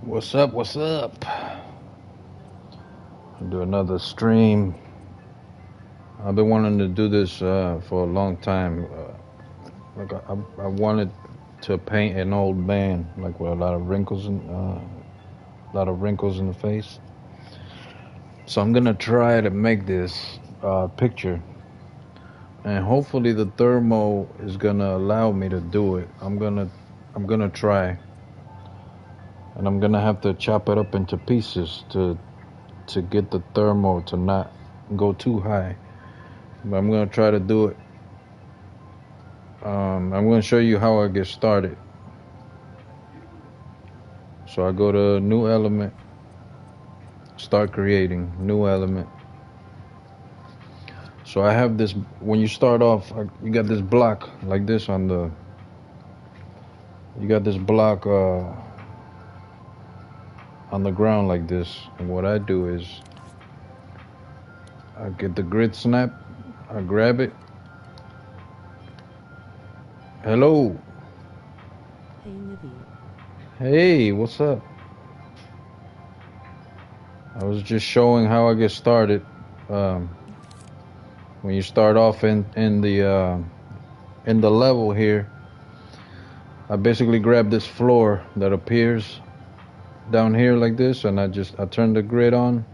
What's up? What's up? I'll do another stream. I've been wanting to do this for a long time. I wanted to paint an old man, like with a lot of wrinkles in the face. So I'm gonna try to make this picture, and hopefully the thermo is gonna allow me to do it. I'm gonna try, and I'm gonna have to chop it up into pieces to get the thermo to not go too high. But I'm gonna try to do it. I'm gonna show you how I get started. So I go to new element, start creating new element. So I have this, when you start off, you got this block like this on the, you got this block on the ground like this. And what I do is I get the grid snap, I grab it. Hello. Hey, Livy. Hey, what's up? I was just showing how I get started. When you start off in the level here, I basically grab this floor that appears down here like this, and I turn the grid on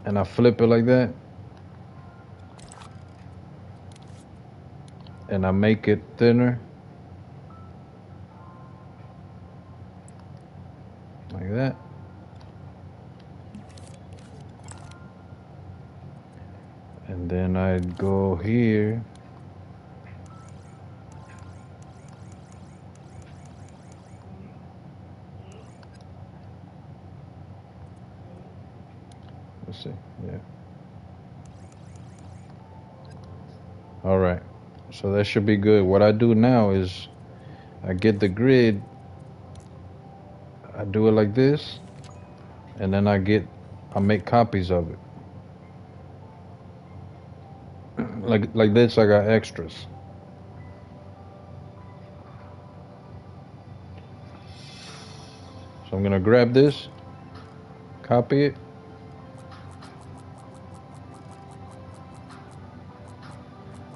and I flip it like that, and I make it thinner like that. And then I'd go here let's see, yeah, all right, so that should be good. What I do now is I get the grid, I do it like this, and then I make copies of it. like this, I got extras. So I'm gonna grab this, copy it.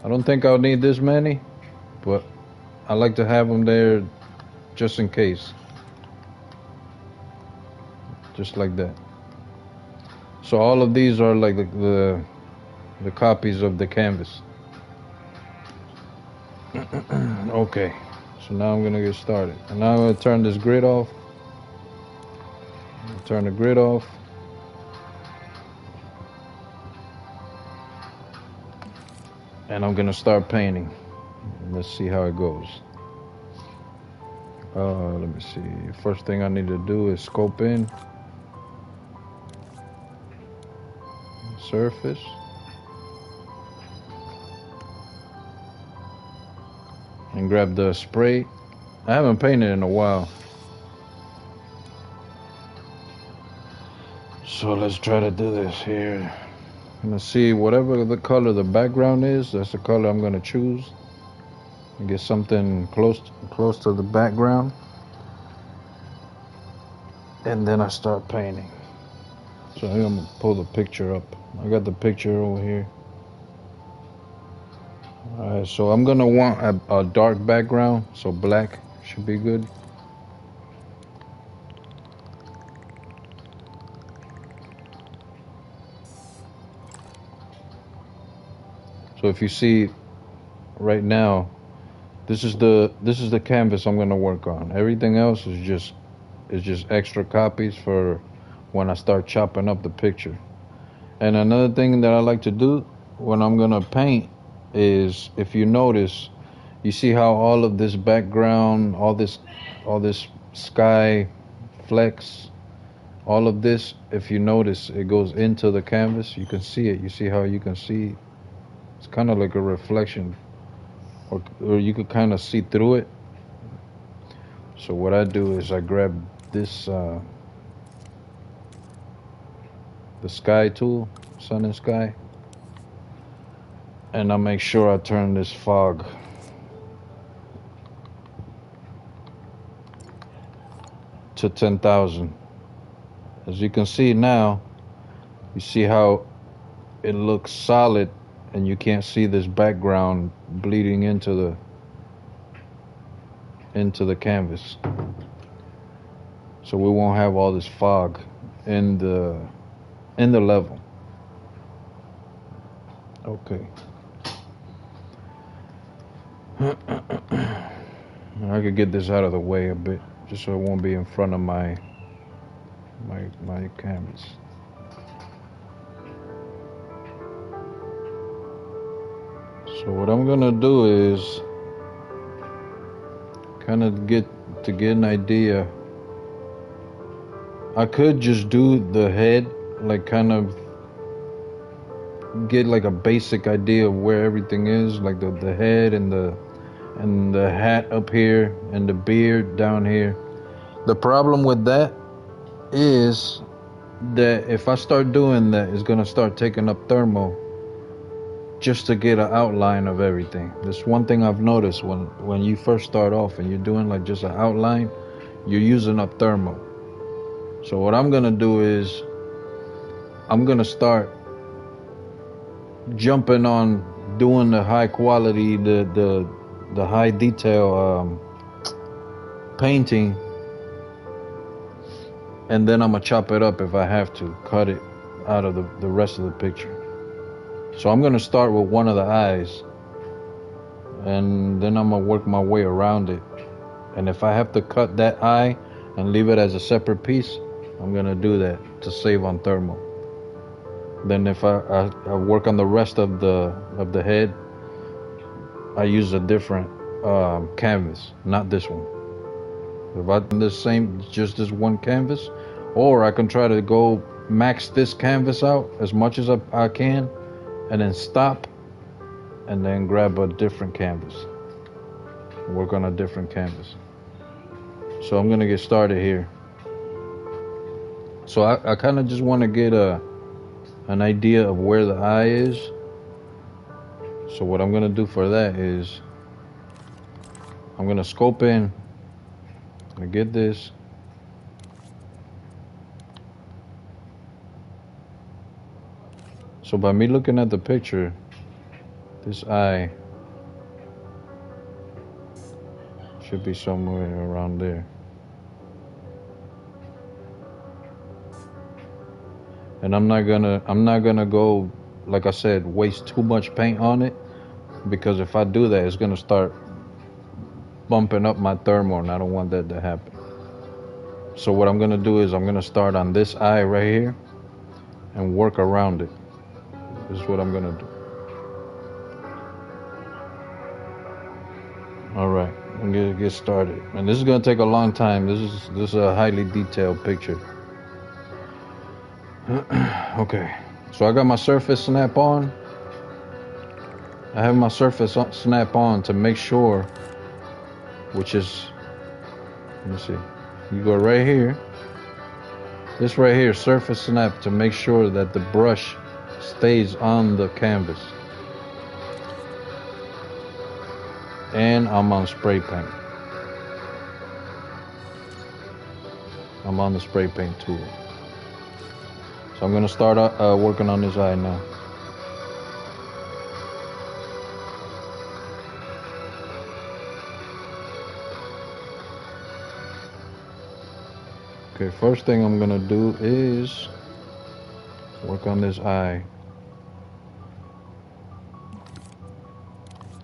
I don't think I'll need this many, but I like to have them there just in case. Just like that. So all of these are like the copies of the canvas. Okay, so now I'm gonna get started. And now I'm gonna turn this grid off. Turn the grid off. And I'm gonna start painting. Let's see how it goes. Let me see. First thing I need to do is scope in. Surface. And grab the spray. I haven't painted in a while. So let's try to do this here. I'm gonna see whatever the color the background is, that's the color I'm gonna choose. And get something close to the background. And then I start painting. So I'm gonna pull the picture up. I got the picture over here. Alright, so I'm gonna want a dark background, so black should be good. So if you see right now, this is the canvas I'm gonna work on. Everything else is just extra copies for when I start chopping up the picture. And another thing that I like to do when I'm gonna paint is, if you notice, you see how all of this background, all this sky flecks, all of this, if you notice, it goes into the canvas. You can see it. You see how you can see it's kind of like a reflection, or you could kind of see through it. So what I do is I grab this the sky tool, sun and sky, and I make sure I turn this fog to 10,000. As you can see now, you see how it looks solid and you can't see this background bleeding into the canvas. So we won't have all this fog in the level. Okay. I could get this out of the way a bit, just so it won't be in front of my canvas. So what I'm gonna do is kind of get an idea. I could just do the head, like kind of get like a basic idea of where everything is, like the head and the hat up here and the beard down here. The problem with that is that if I start doing that, it's gonna start taking up thermo just to get an outline of everything. That's one thing I've noticed when you first start off and you're doing like just an outline, you're using up thermo. So what I'm gonna do is I'm gonna start jumping on doing the high quality, the high detail painting, and then I'm gonna chop it up if I have to, cut it out of the rest of the picture. So I'm gonna start with one of the eyes, and then I'm gonna work my way around it. And if I have to cut that eye and leave it as a separate piece, I'm gonna do that to save on thermal. Then if I work on the rest of the head, I use a different canvas, not this one. If I do just this one canvas, or I can try to go max this canvas out as much as I can, and then stop, and then grab a different canvas, work on a different canvas. So I'm gonna get started here. So I kind of just want to get an idea of where the eye is. So what I'm gonna do for that is I'm gonna scope in and get this. So by me looking at the picture, this eye should be somewhere around there. And I'm not gonna go, like I said, waste too much paint on it, because if I do that, it's gonna start bumping up my thermal, and I don't want that to happen. So what I'm gonna do is I'm gonna start on this eye right here and work around it. This is what I'm gonna do. All right, I'm gonna get started, and this is gonna take a long time. This is a highly detailed picture. Okay, so I got my surface snap on. I have my surface snap on to make sure, which is, let me see, you go right here, this right here, surface snap, to make sure that the brush stays on the canvas. And I'm on spray paint. I'm on the spray paint tool. So I'm gonna start working on this eye now. Okay, first thing I'm gonna do is work on this eye.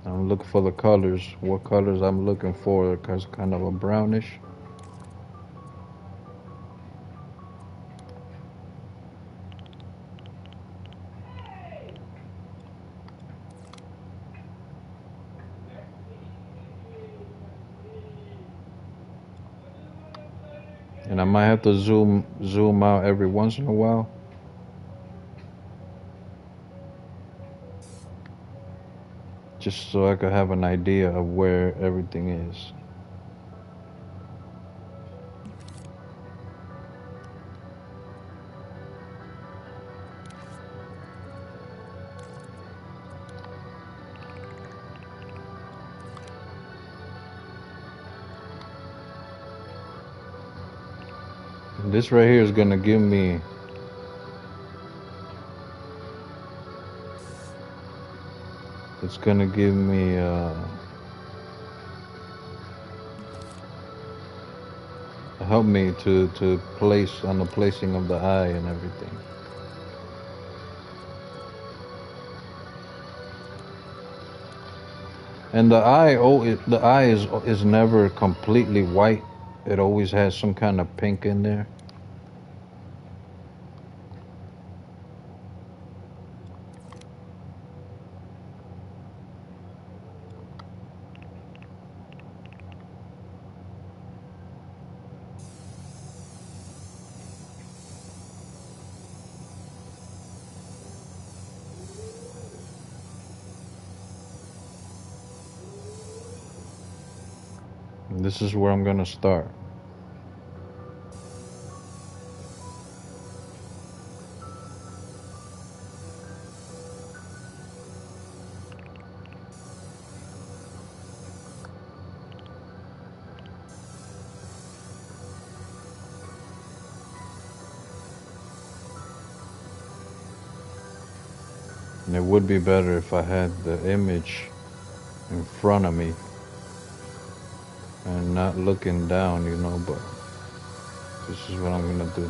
I'm looking for the colors. What colors I'm looking for? Because kind of a brownish. And I might have to zoom out every once in a while. Just so I could have an idea of where everything is. This right here is gonna give me. It's gonna give me. Help me to place on the placing of the eye and everything. And the eye, the eye is never completely white. It always has some kind of pink in there. And this is where I'm gonna start. And it would be better if I had the image in front of me and not looking down, you know, but this is what I'm gonna do.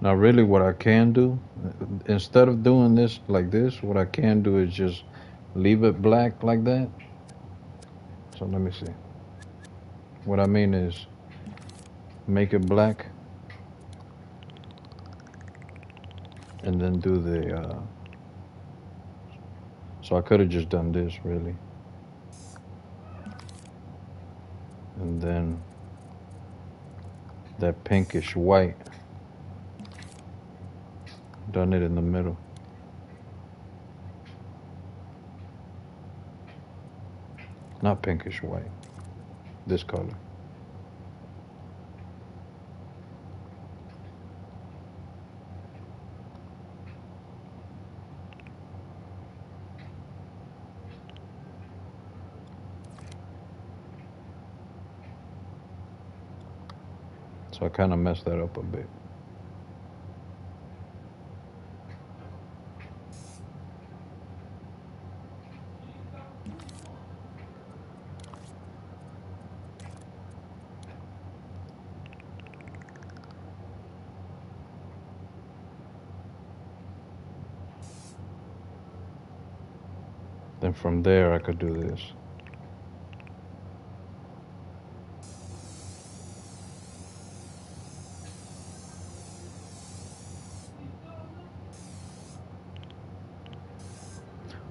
Now, really, what I can do, instead of doing this like this, what I can do is just leave it black like that. So let me see. What I mean is make it black and then do the. So I could have just done this really, and then that pinkish white, done it in the middle. Not pinkish white, this color. So I kind of messed that up a bit. Then from there I could do this.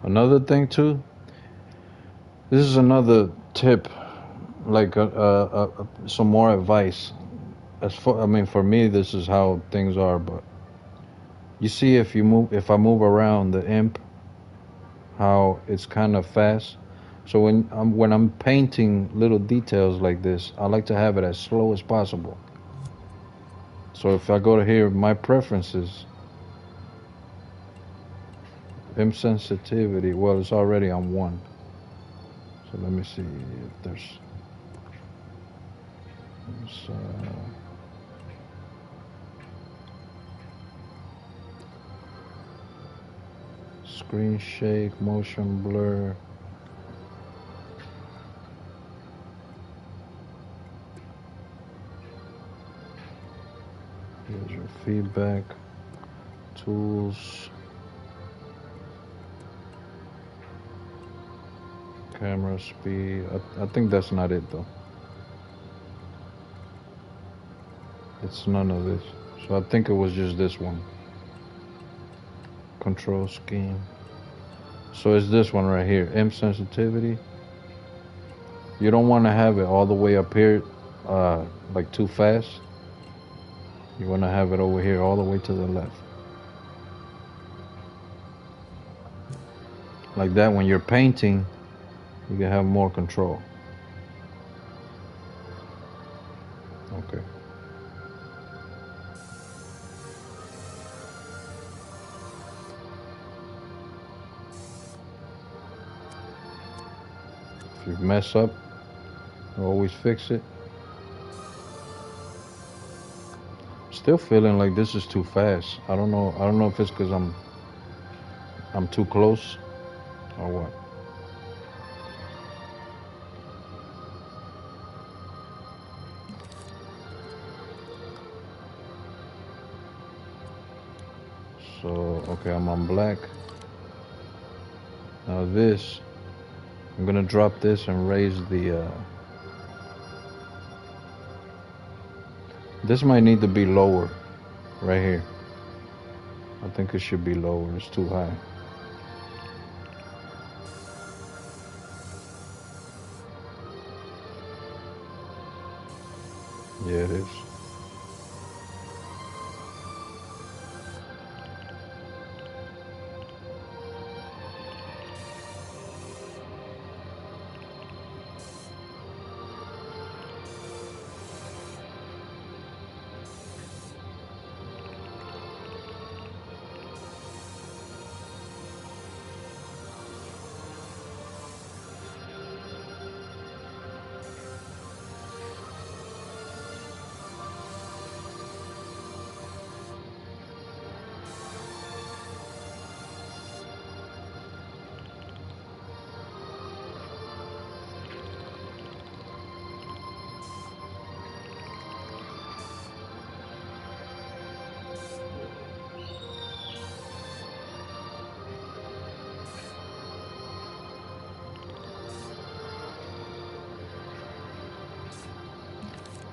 Another thing too, this is another tip, like some more advice. As for, I mean, for me, this is how things are. But you see, if I move around the imp, how it's kind of fast. So when I'm painting little details like this, I like to have it as slow as possible. So if I go to here, my preferences, imp sensitivity. Well, it's already on 1. So let me see if there's. Screen shake, motion blur. feedback, tools, camera speed. I think that's not it though. It's none of this. So I think it was just this one. Control scheme. So it's this one right here. Imp sensitivity. You don't want to have it all the way up here, like too fast. You want to have it over here all the way to the left. Like that, when you're painting, you can have more control. Okay. If you mess up, always fix it. Still feeling like this is too fast. I don't know. I don't know if it's because I'm too close or what. So okay, I'm on black. Now this, I'm gonna drop this and raise the. This might need to be lower, right here. I think it should be lower. It's too high. Yeah, it is.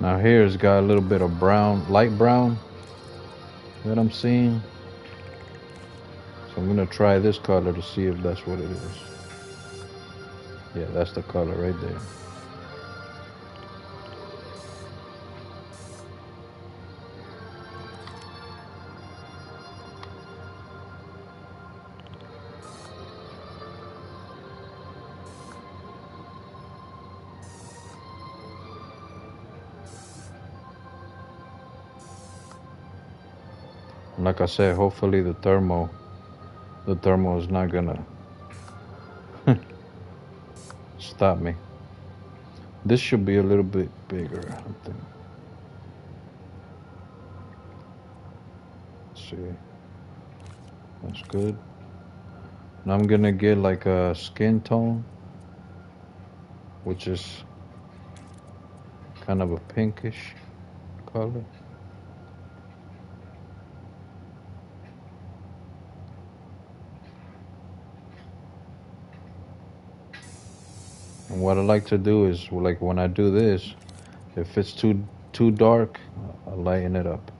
Now here it's got a little bit of brown, light brown that I'm seeing. So I'm gonna try this color to see if that's what it is. Yeah, that's the color right there. And like I said, hopefully the thermo is not gonna stop me. This should be a little bit bigger, I think. Let's see. That's good. Now I'm gonna get like a skin tone, which is kind of a pinkish color. And what I like to do is, like when I do this, if it's too dark, I lighten it up.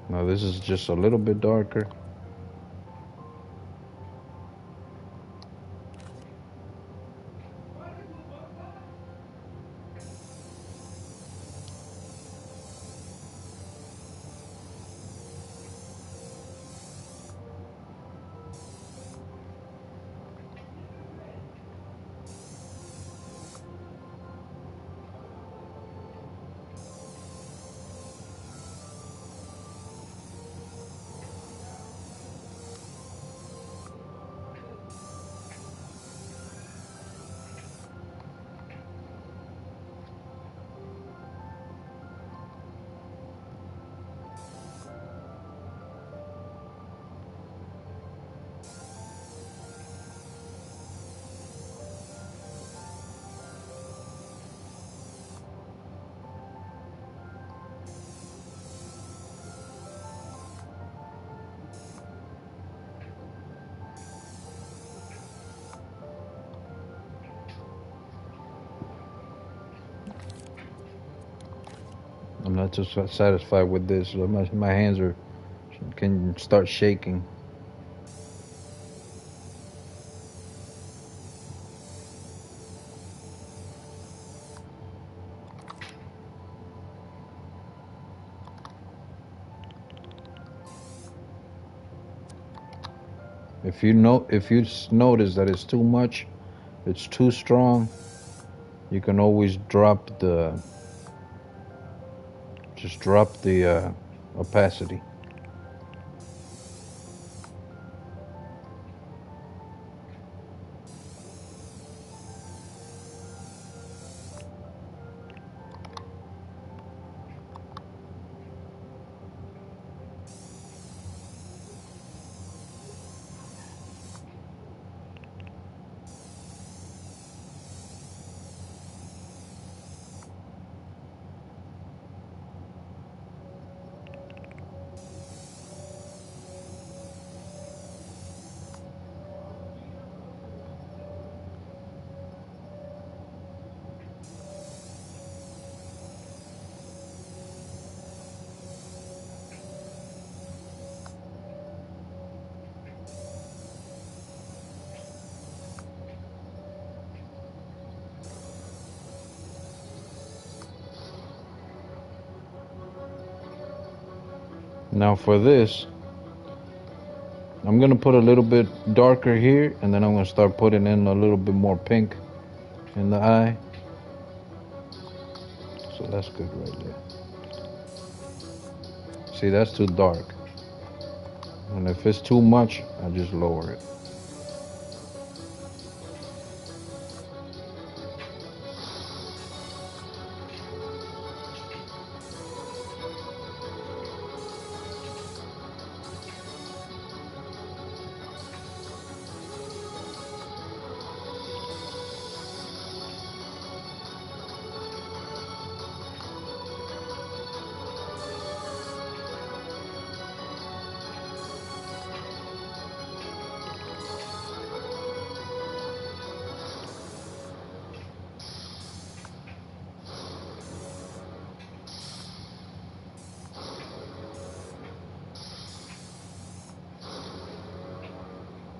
Now this is just a little bit darker. I'm not too satisfied with this. So my hands are can start shaking. If you notice that it's too much, it's too strong, you can always drop the opacity. Now for this, I'm gonna put a little bit darker here, and then I'm gonna start putting in a little bit more pink in the eye. So that's good right there. See, that's too dark. And if it's too much, I just lower it.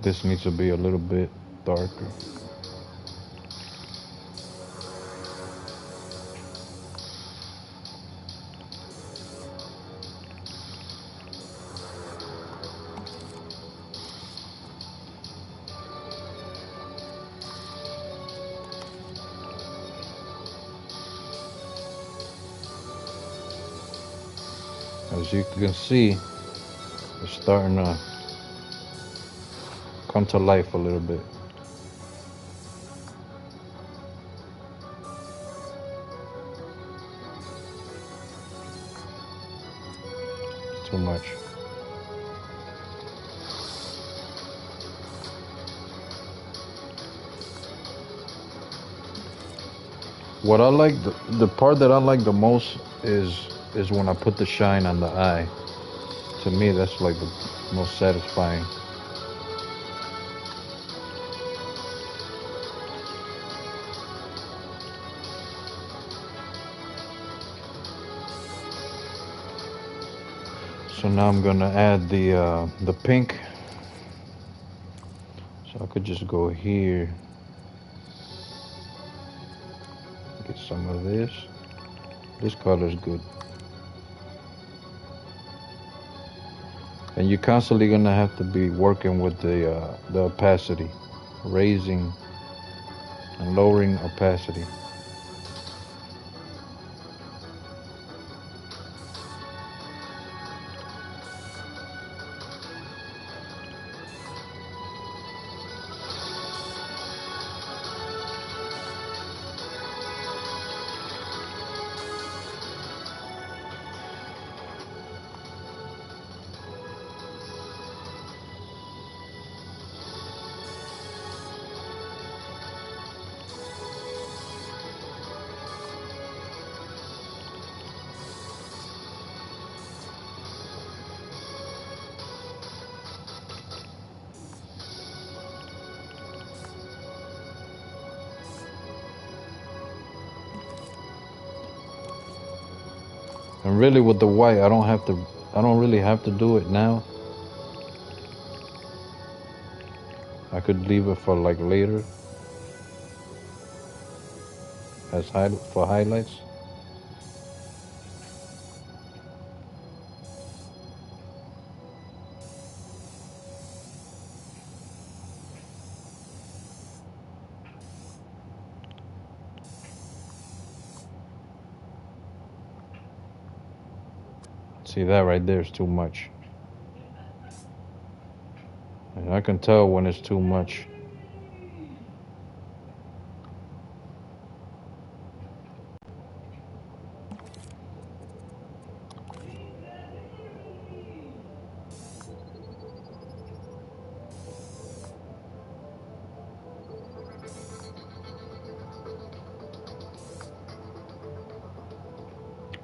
This needs to be a little bit darker. As you can see, it's starting to come to life a little bit. Too much. What I like, the part that I like the most is when I put the shine on the eye. To me, that's like the most satisfying. So now I'm gonna add the pink. So I could just go here, get some of this. This color is good. And you're constantly gonna have to be working with the opacity, raising and lowering opacity. And really with the white, I don't really have to do it now. I could leave it for like later as for highlights. See, that right there is too much. And I can tell when it's too much.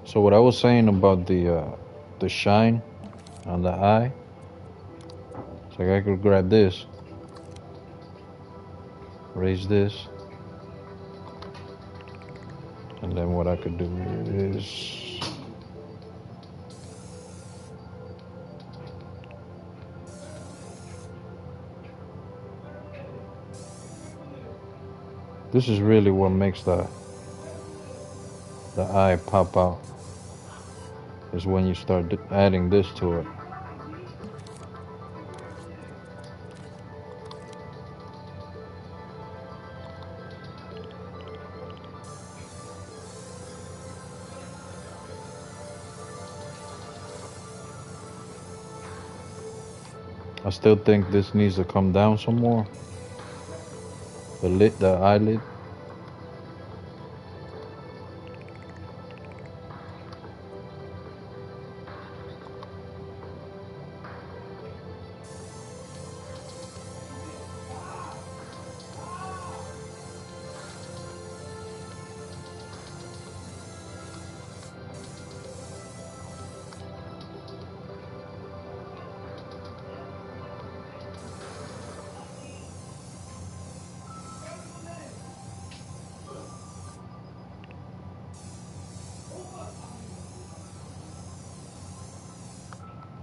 So what I was saying about the shine on the eye, it's like I could grab this, raise this, and then what I could do is this is really what makes the eye pop out, is when you start adding this to it. I still think this needs to come down some more. The eyelid.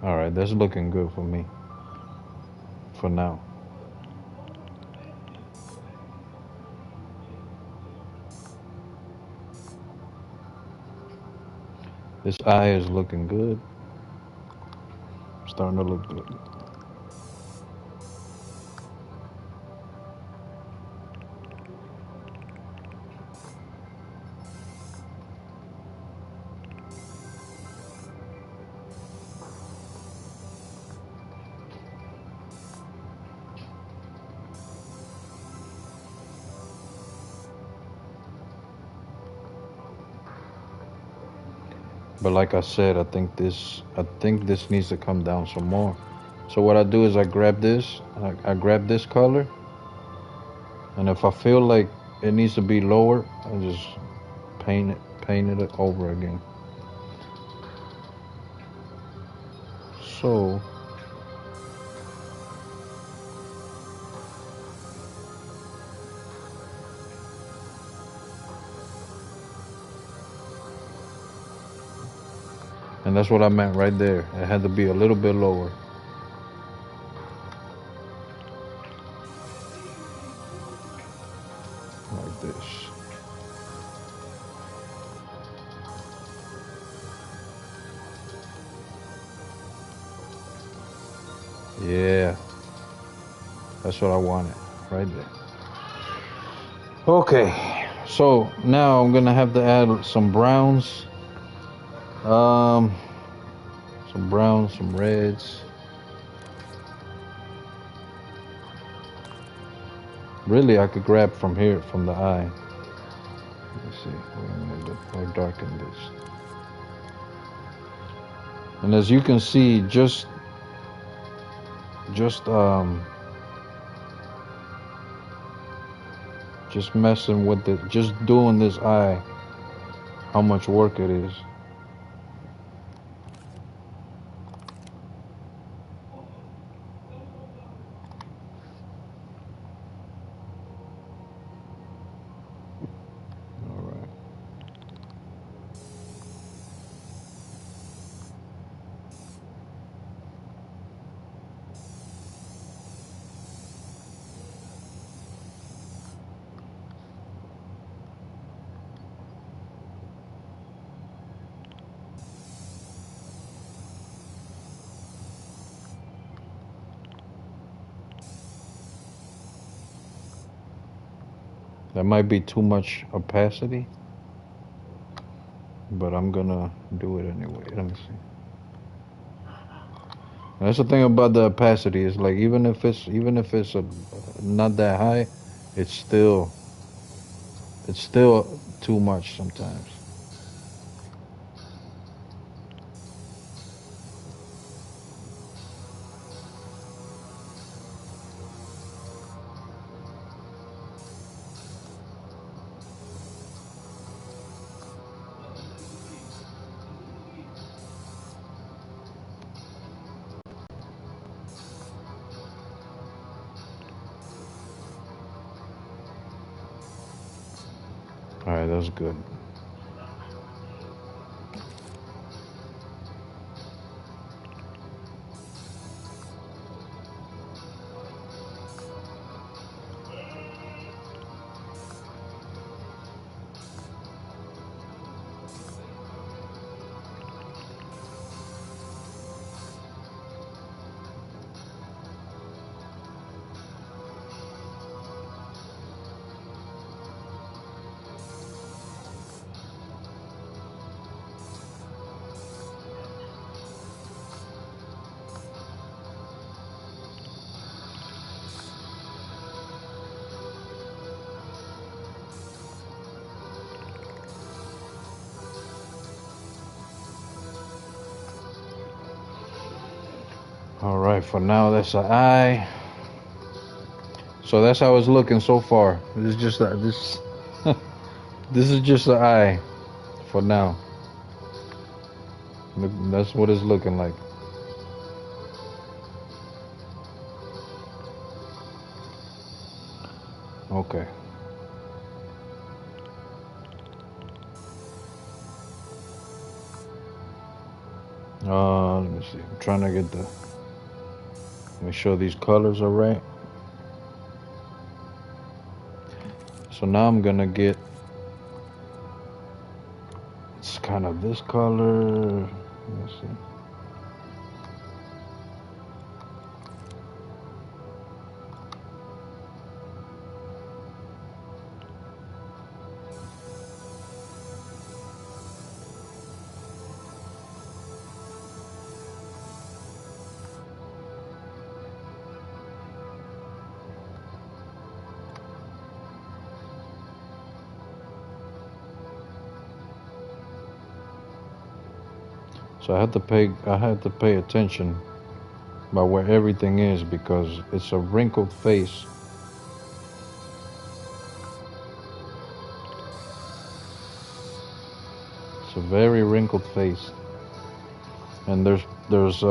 All right, that's looking good for me for now. This eye is looking good. Starting to look good. But like I said, I think this needs to come down some more. So what I do is I grab this, I grab this color, and if I feel like it needs to be lower, I just paint it over again. So and that's what I meant right there. It had to be a little bit lower. Like this. Yeah, that's what I wanted right there. Okay, so now I'm gonna have to add some browns, um, some browns, some reds. Really, I could grab from here, from the eye. Let's see, we're gonna darken this. And as you can see, just um, just messing with it, just doing this eye, how much work it is. All right. That might be too much opacity, but I'm gonna do it anyway. Let me see. That's the thing about the opacity. Is like even if it's not that high, it's still it's still too much sometimes. All right, that's good. All right, for now that's an eye. So that's how it's looking so far. This is just this. This is just an eye for now. That's what it's looking like. Okay. Let me see. I'm trying to get the. Make sure these colors are right. So now I'm gonna get. It's kind of this color. Let me see. So I had to pay attention by where everything is because it's a wrinkled face. It's a very wrinkled face, and there's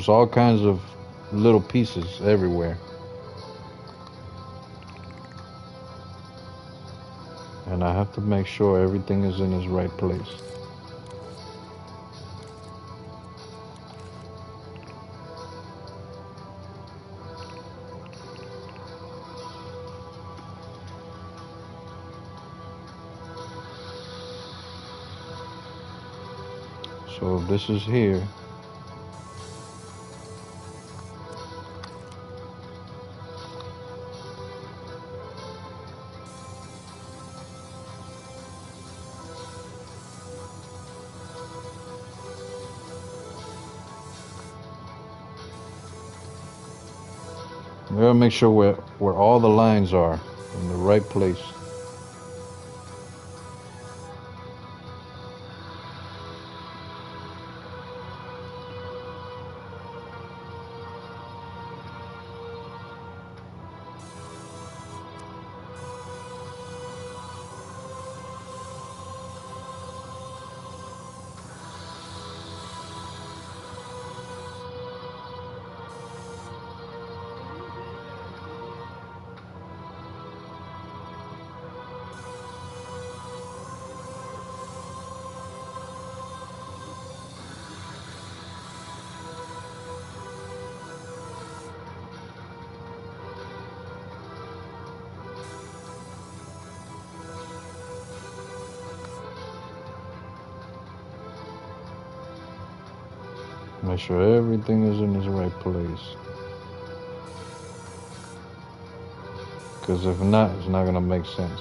all kinds of little pieces everywhere, and I have to make sure everything is in its right place. So if this is here, we gotta make sure where all the lines are in the right place. Make sure everything is in its right place. Because if not, it's not gonna make sense.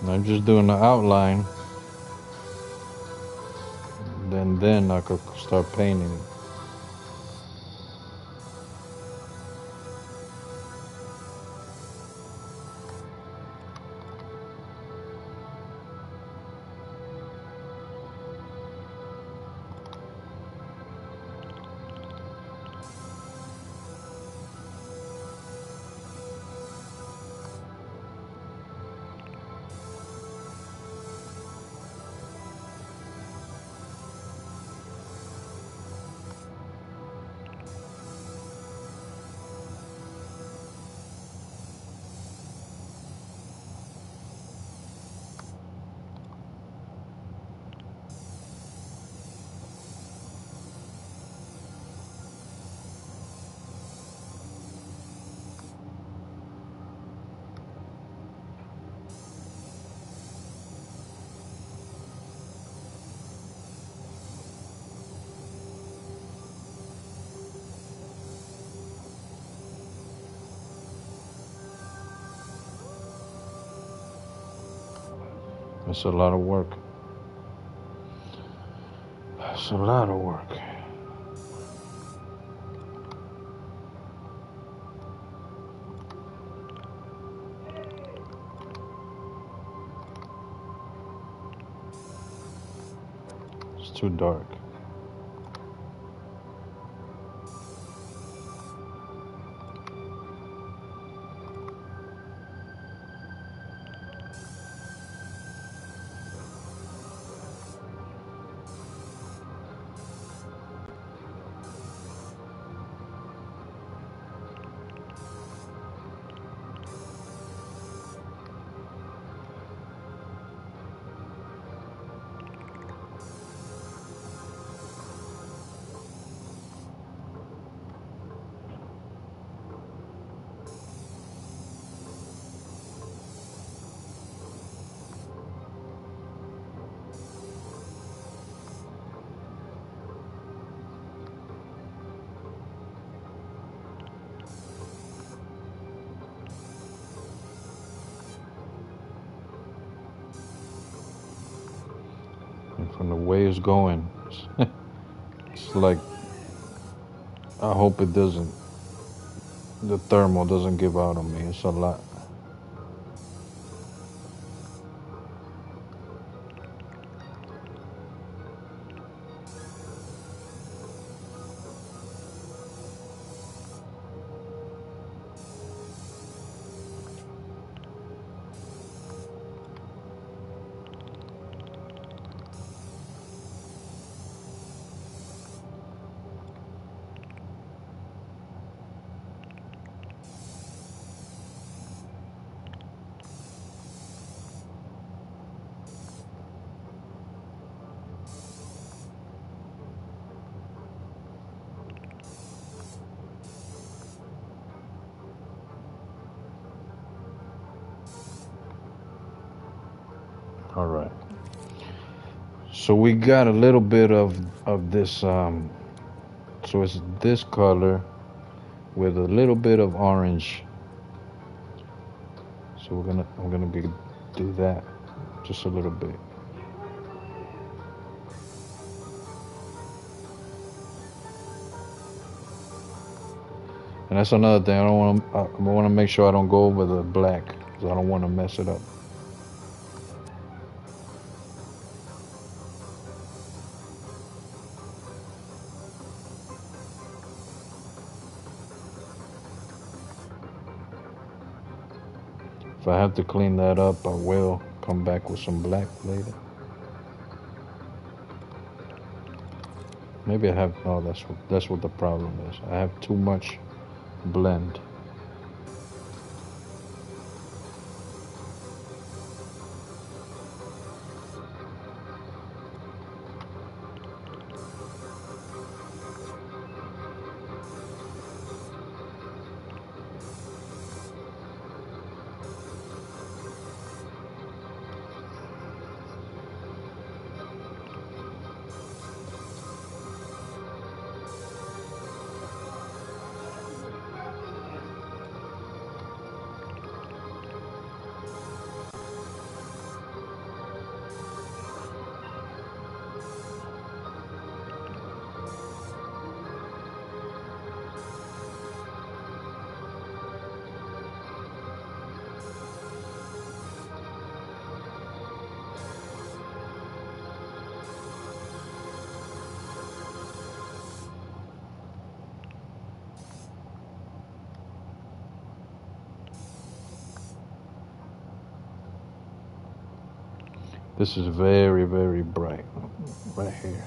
And I'm just doing the outline. Then I could start painting. It's a lot of work. It's a lot of work. It's too dark. And from the way it's going, it's like, I hope it doesn't, the thermal doesn't give out on me. It's a lot. All right. So we got a little bit of this. So it's this color with a little bit of orange. So I'm gonna do that just a little bit. And that's another thing. I want to make sure I don't go over the black because I don't want to mess it up. If I have to clean that up, I will come back with some black later. Maybe I have. Oh, that's what the problem is. I have too much blend. This is very, very bright right here.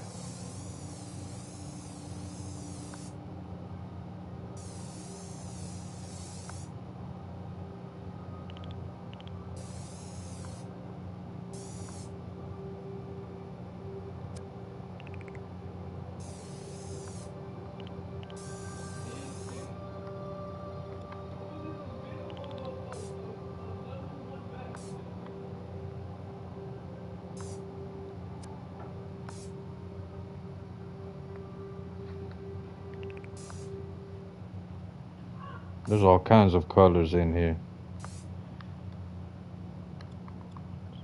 There's all kinds of colors in here.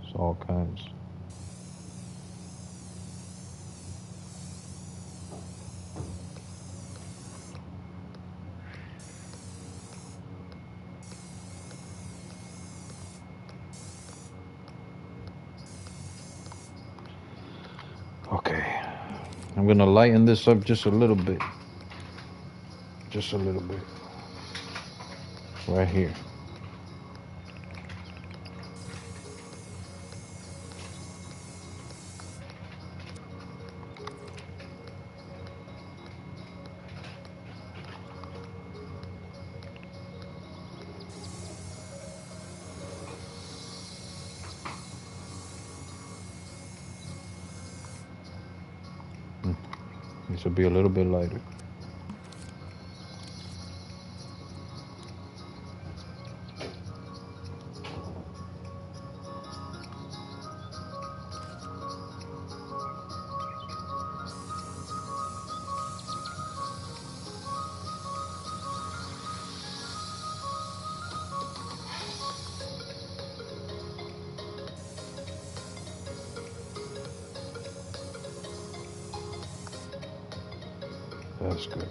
It's all kinds. Okay. I'm gonna lighten this up just a little bit. Just a little bit. Right here. This will be a little bit lighter. That's good.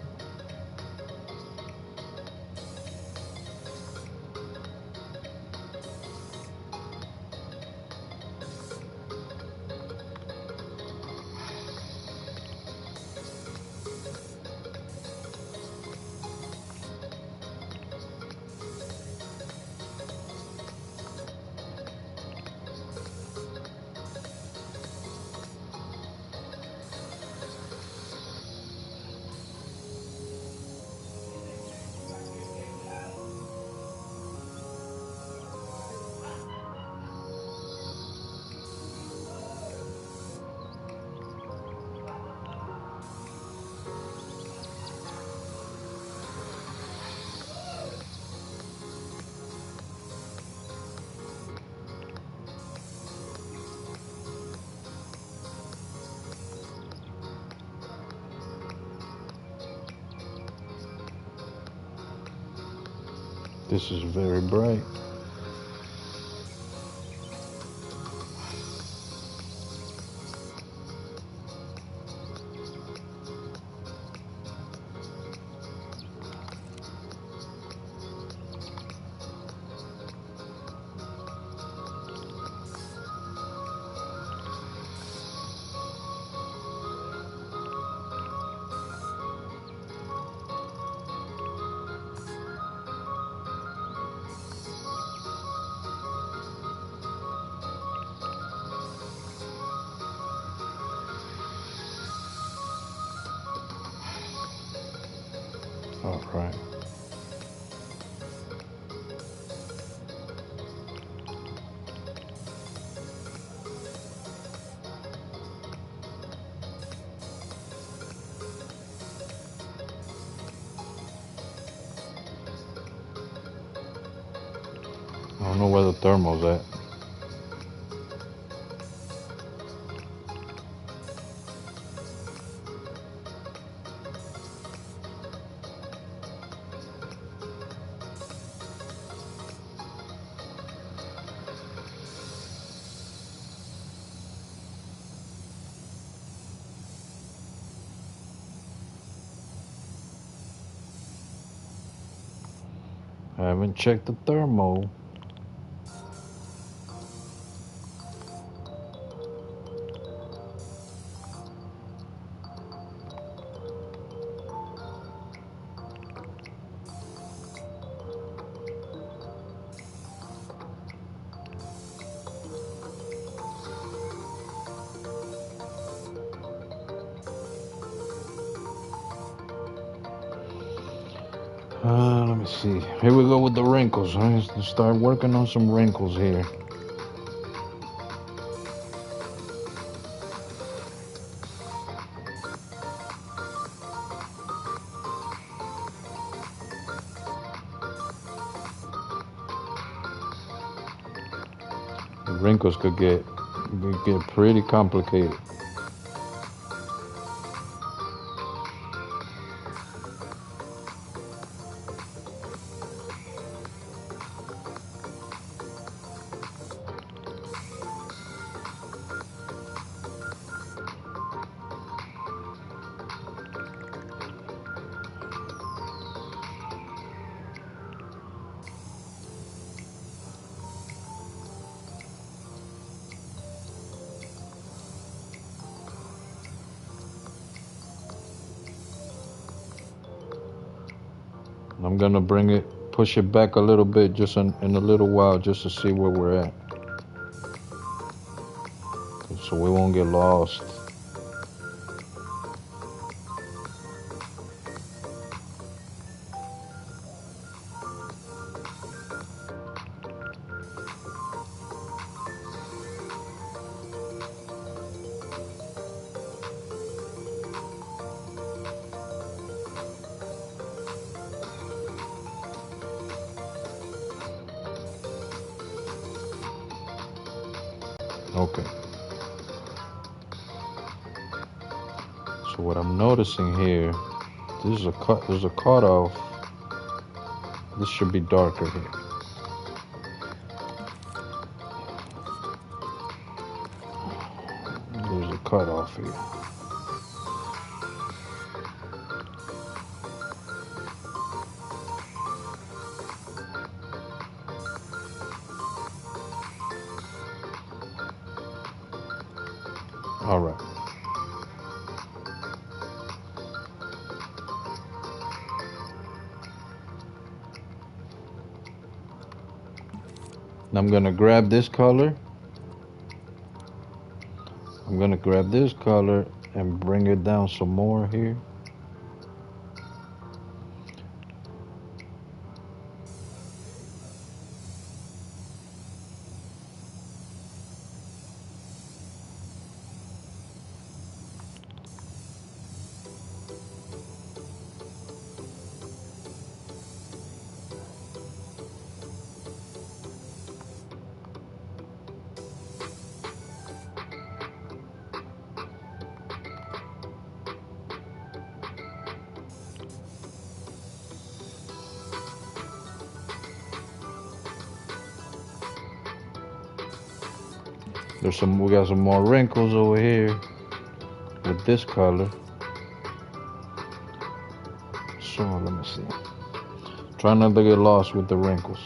This is very bright. All right. I don't know where the thermo's at. I haven't checked the thermo. Let me see. Here we go with the wrinkles. Let's start working on some wrinkles here. The wrinkles could get pretty complicated. I'm gonna push it back a little bit just in a little while just to see where we're at. So we won't get lost. Okay. So what I'm noticing here, this is a cut. There's a cutoff. This should be darker here. There's a cutoff here. All right. Now I'm gonna grab this color. I'm gonna grab this color and bring it down some more here. We got some more wrinkles over here with this color. So let me see. Try not to get lost with the wrinkles.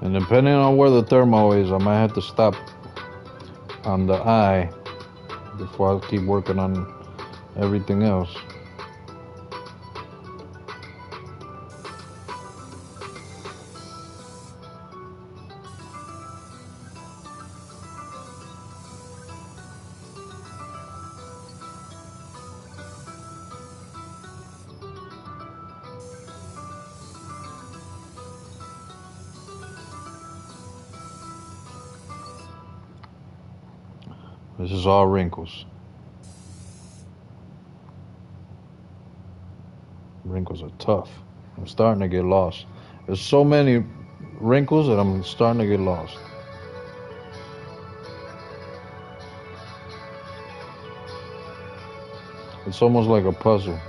And depending on where the thermo is, I might have to stop on the eye before I keep working on everything else. This is all wrinkles. Wrinkles are tough. I'm starting to get lost. There's so many wrinkles that I'm starting to get lost. It's almost like a puzzle.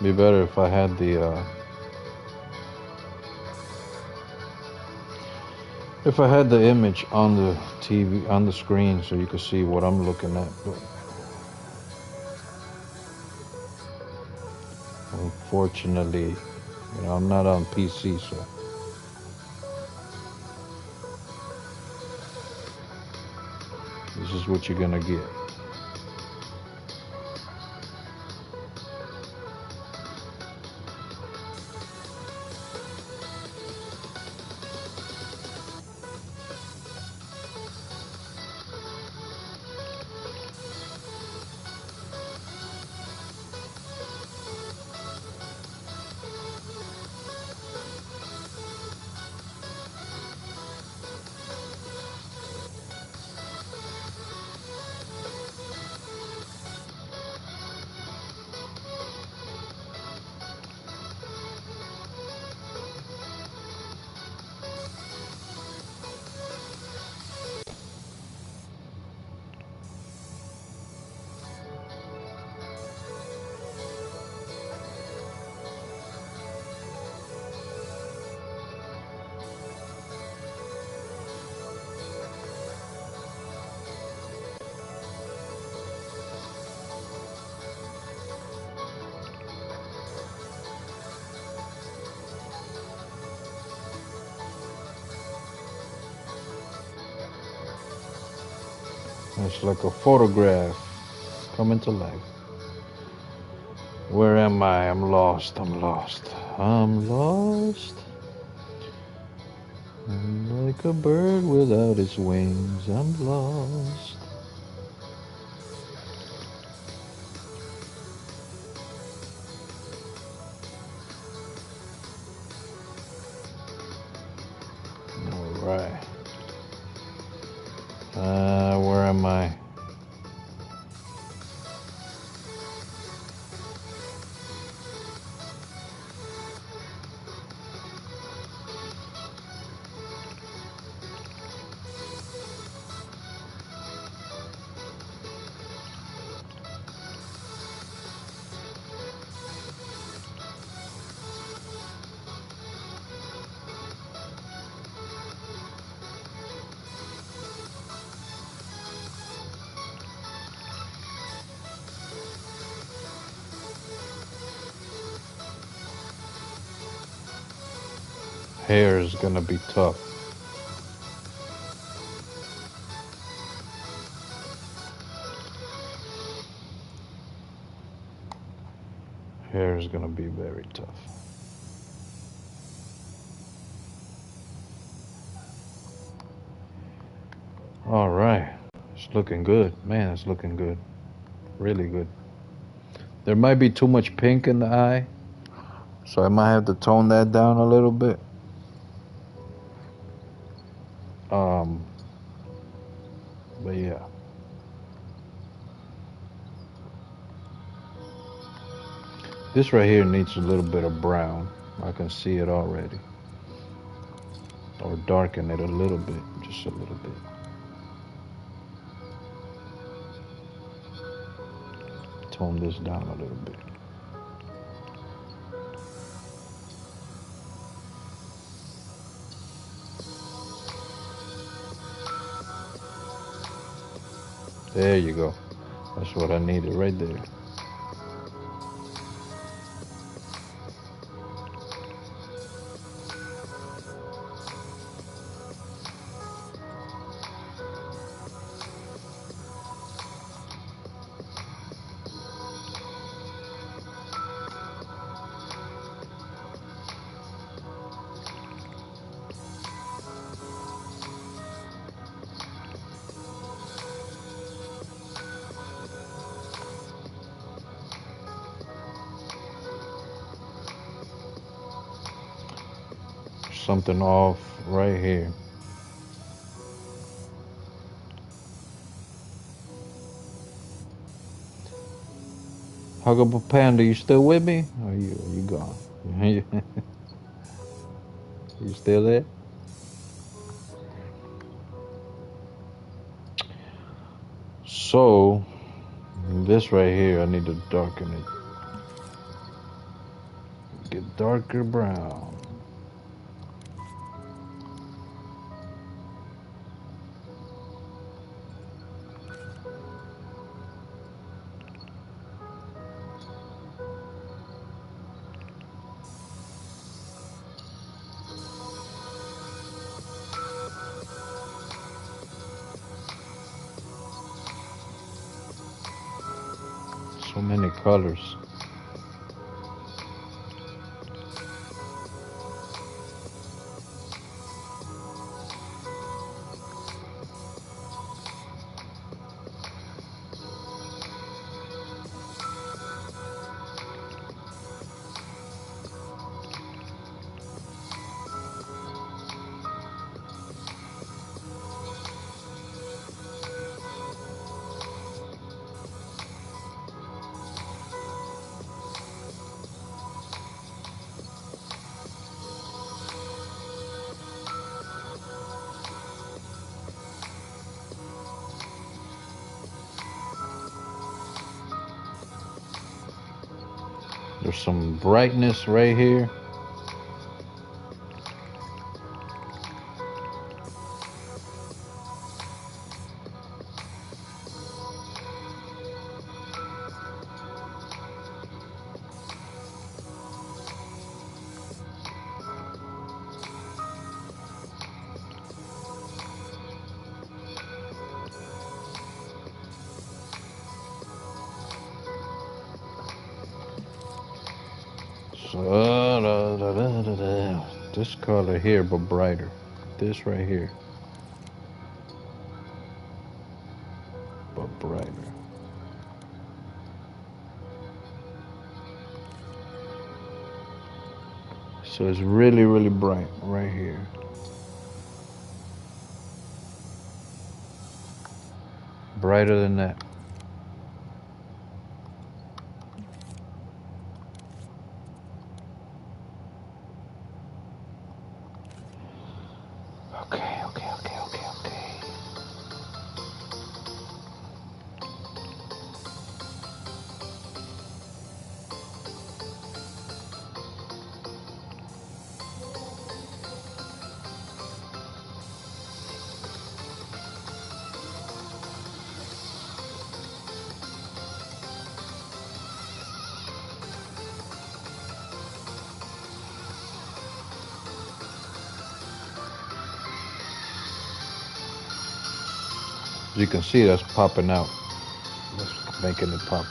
Be better if I had the image on the TV, on the screen, so you could see what I'm looking at. But unfortunately, I'm not on PC, so this is what you're gonna get. It's like a photograph coming to life. Where am I? I'm lost. I'm lost. I'm lost. I'm like a bird without its wings. I'm lost. All right. Where am I? Hair is gonna be tough. Hair is gonna be very tough. All right. It's looking good. Man, it's looking good. Really good. There might be too much pink in the eye, so I might have to tone that down a little bit. Um, but yeah. This right here needs a little bit of brown. I can see it already. Or darken it a little bit, just a little bit. Tone this down a little bit. There you go. That's what I needed right there. Something off right here. Huggable Panda, you still with me? Or you gone? You still there? So this right here, I need to darken it. Get darker brown. So many colors. There's some brightness right here. So, this color here, but brighter. This right here, but brighter. So it's really, really bright right here. Brighter than that. Okay, okay, okay, okay, okay. As you can see, that's popping out. That's making it pop.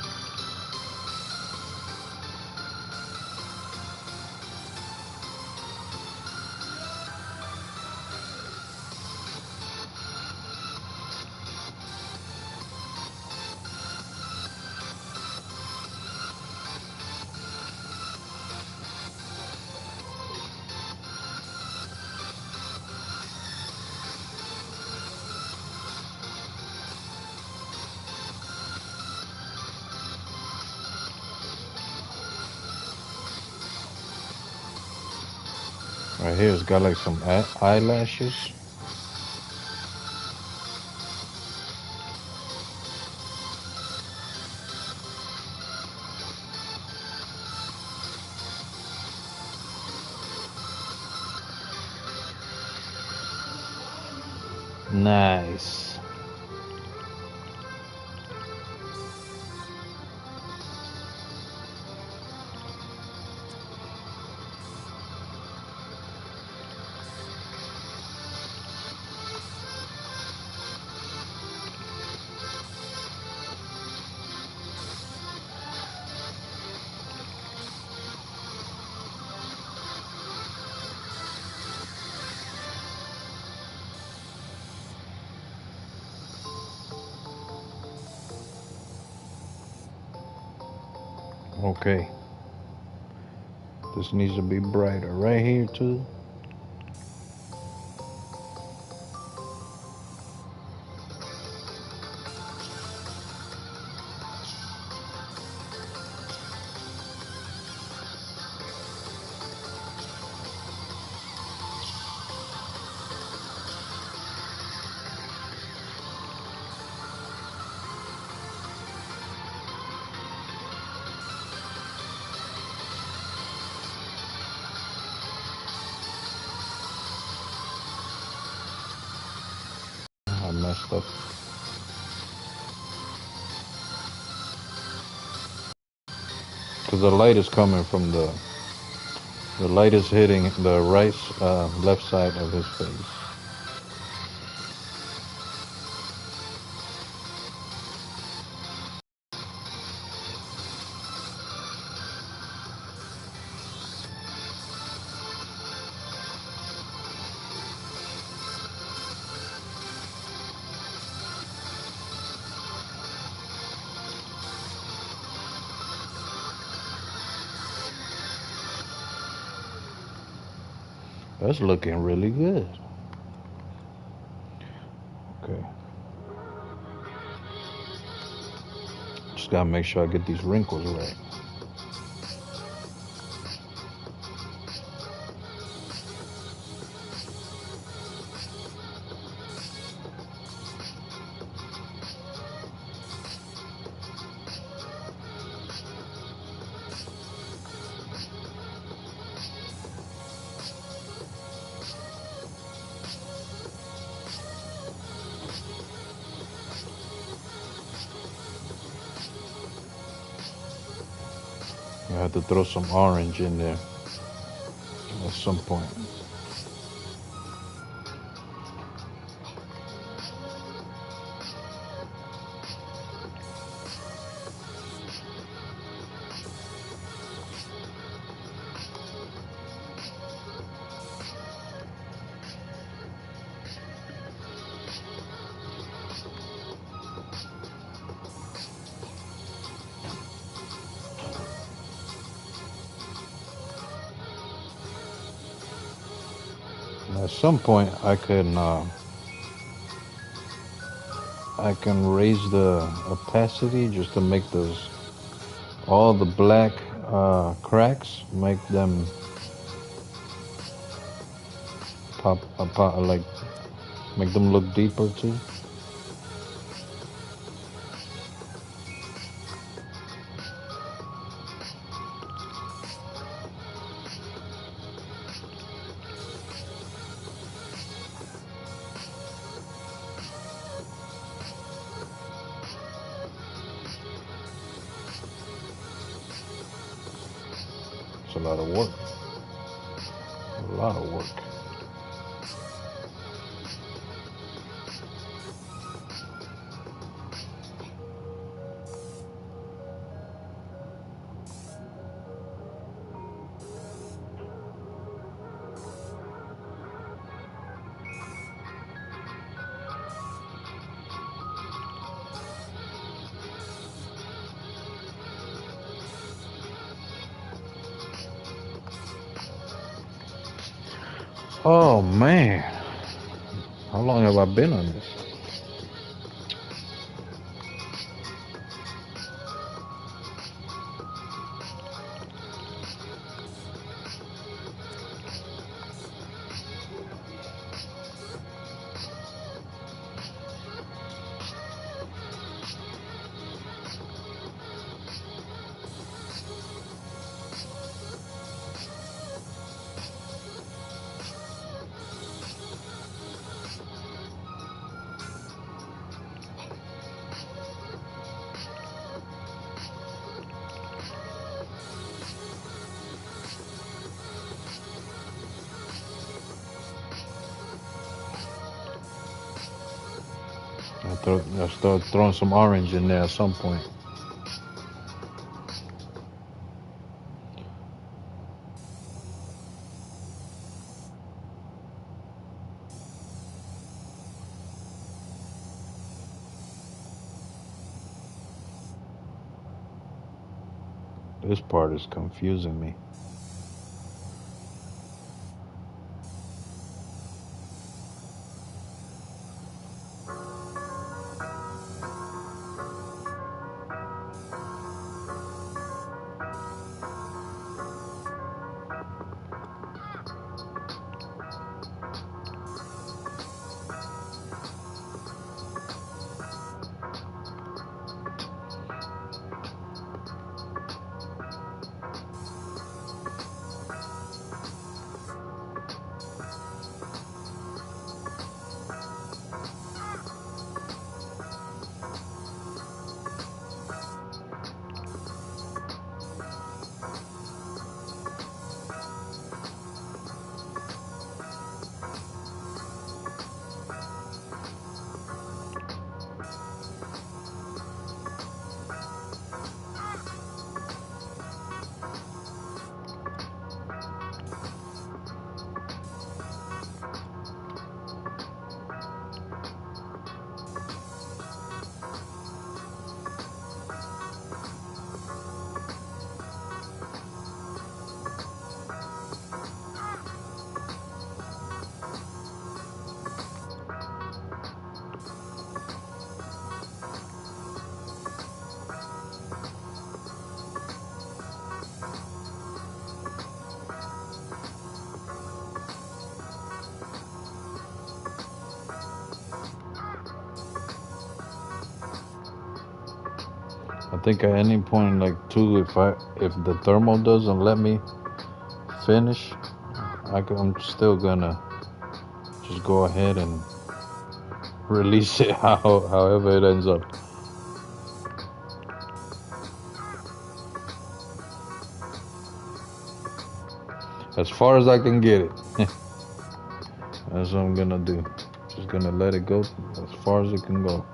Right here, it's got like some eyelashes. Nice. Okay. This needs to be brighter right here too. But because the light is coming from the light is hitting the right, left side of his face. That's looking really good. Okay. Just gotta make sure I get these wrinkles right. I have to throw some orange in there at some point. And at some point, I can raise the opacity just to make those all the black cracks, make them pop, like make them look deeper too. It's a lot of work. A lot of work. Oh man, how long have I been on this? I start throwing some orange in there at some point. This part is confusing me. think at any point, like too, if the thermal doesn't let me finish, I'm still gonna just go ahead and release it however it ends up. As far as I can get it. That's what I'm gonna do. Just gonna let it go as far as it can go.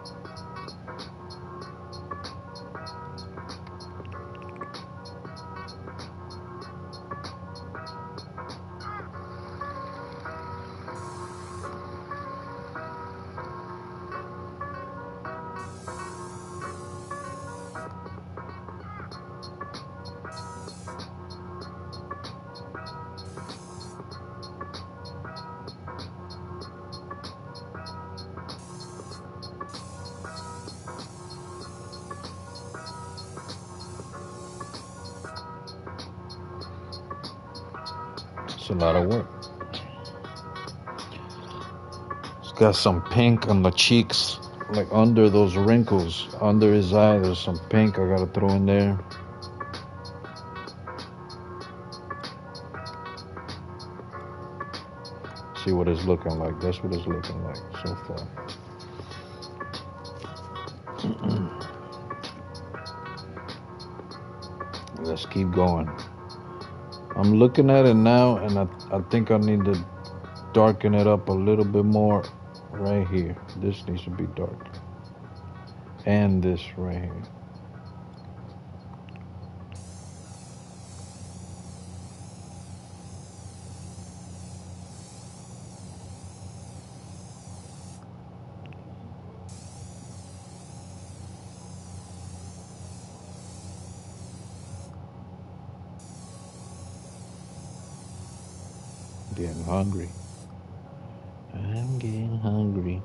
It's a lot of work. It's got some pink on the cheeks, like under those wrinkles. Under his eye, there's some pink I gotta throw in there. See what it's looking like. That's what it's looking like so far. Let's keep going. I'm looking at it now, and I think I need to darken it up a little bit more right here. This needs to be dark. And this right here. Getting hungry. I'm getting hungry.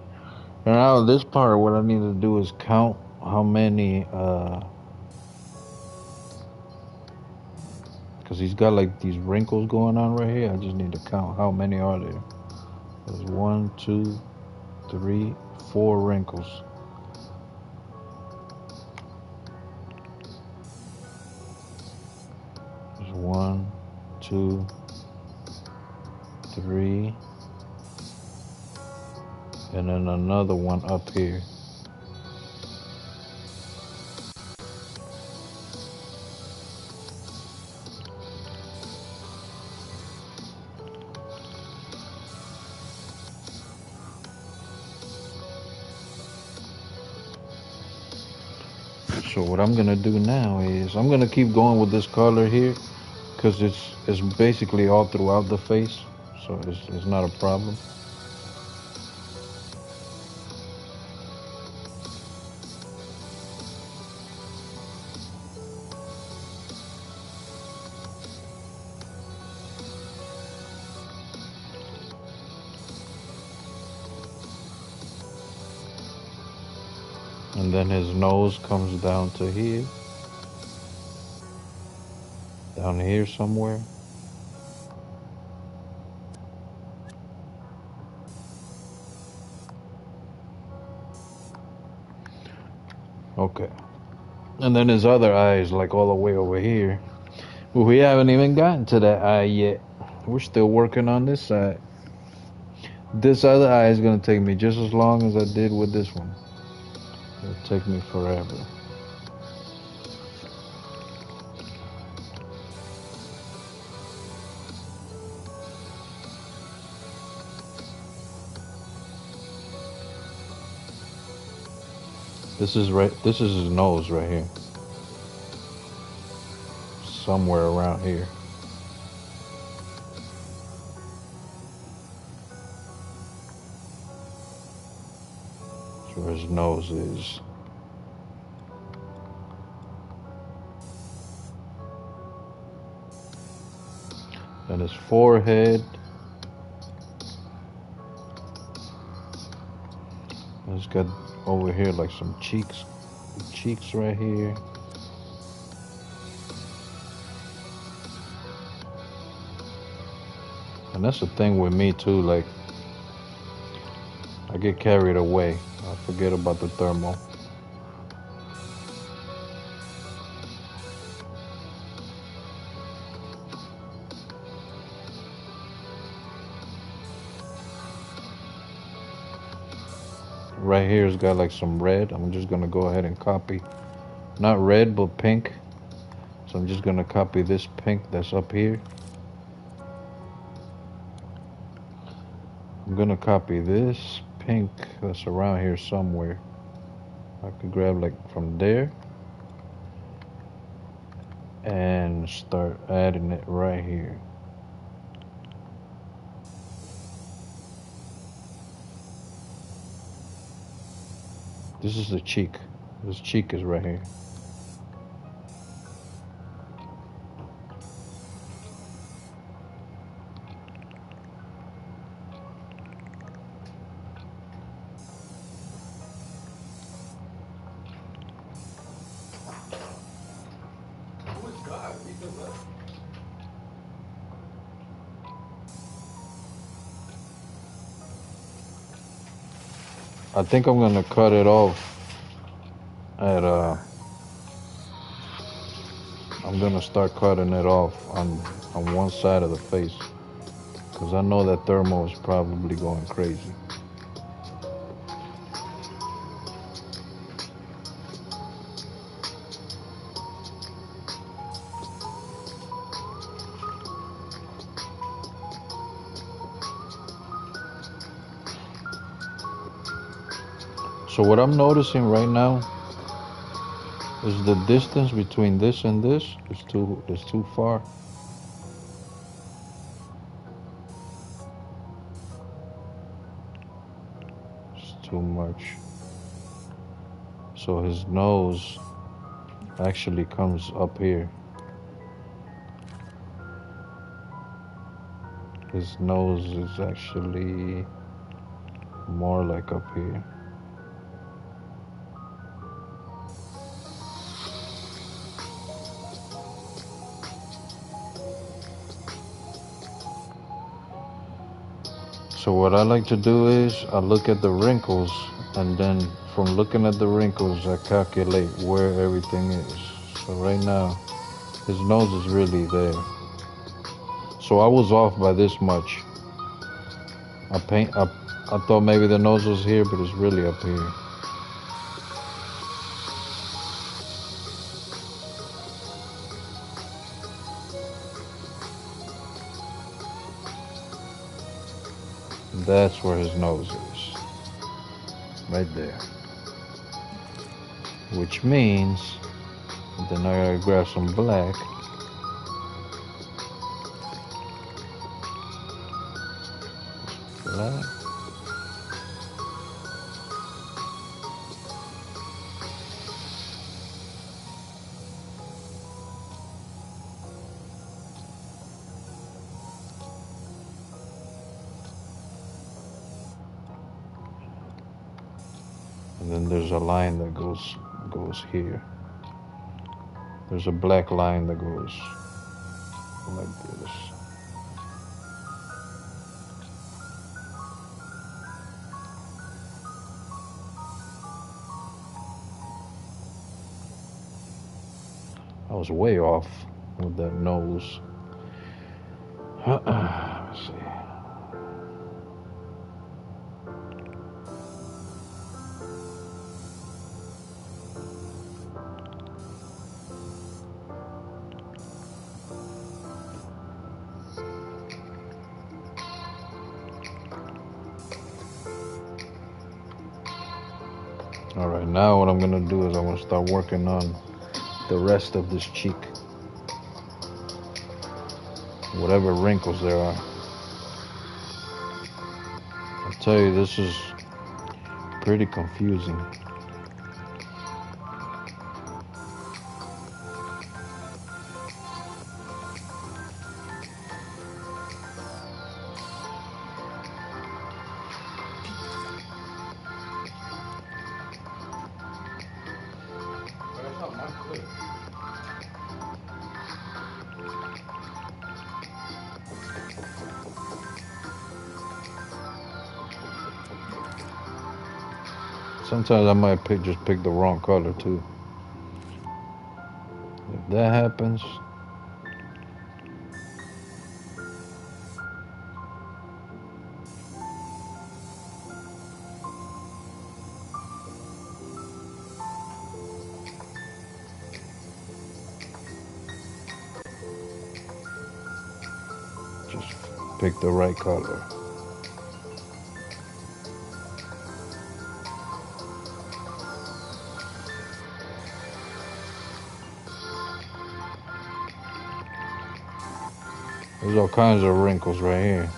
And now this part, what I need to do is count how many, because he's got like these wrinkles going on right here. I just need to count how many are there. There's 1, 2, 3, 4 wrinkles. There's 1, 2, 3, and then another one up here. So what I'm gonna do now is I'm gonna keep going with this color here, because it's basically all throughout the face, so it's not a problem. And then his nose comes down to here, down here somewhere. Okay. And then his other eye is like all the way over here. But we haven't even gotten to that eye yet. We're still working on this side. This other eye is gonna take me just as long as I did with this one. It'll take me forever. This is his nose right here. Somewhere around here. That's where his nose is. And his forehead. He's got over here like some cheeks right here. And that's the thing with me too, like I get carried away. I forget about the thermal. right here has got like some red. I'm just gonna go ahead and copy, not red but pink. So I'm just gonna copy this pink that's up here. I'm gonna copy this pink that's around here somewhere. I could grab like from there and start adding it right here. This is the cheek. This cheek is right here. I think I'm gonna cut it off at I'm gonna start cutting it off on one side of the face, because I know that thermo is probably going crazy. So what I'm noticing right now is the distance between this and this is too far. It's too much. So his nose actually comes up here. His nose is actually more like up here. So what I like to do is I look at the wrinkles, and then from looking at the wrinkles I calculate where everything is. So right now his nose is really there. So I was off by this much. I thought maybe the nose was here, but it's really up here. That's where his nose is. Right there. Which means then I gotta grab some black. Black. And then there's a line that goes here. There's a black line that goes like this. I was way off with that nose. Let's see. All right, now what I'm gonna do is I'm gonna start working on the rest of this cheek. Whatever wrinkles there are. I'll tell you, this is pretty confusing. Sometimes I might just pick the wrong color too. If that happens, pick the right color. There's all kinds of wrinkles right here.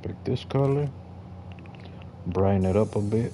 Pick this color, brighten it up a bit.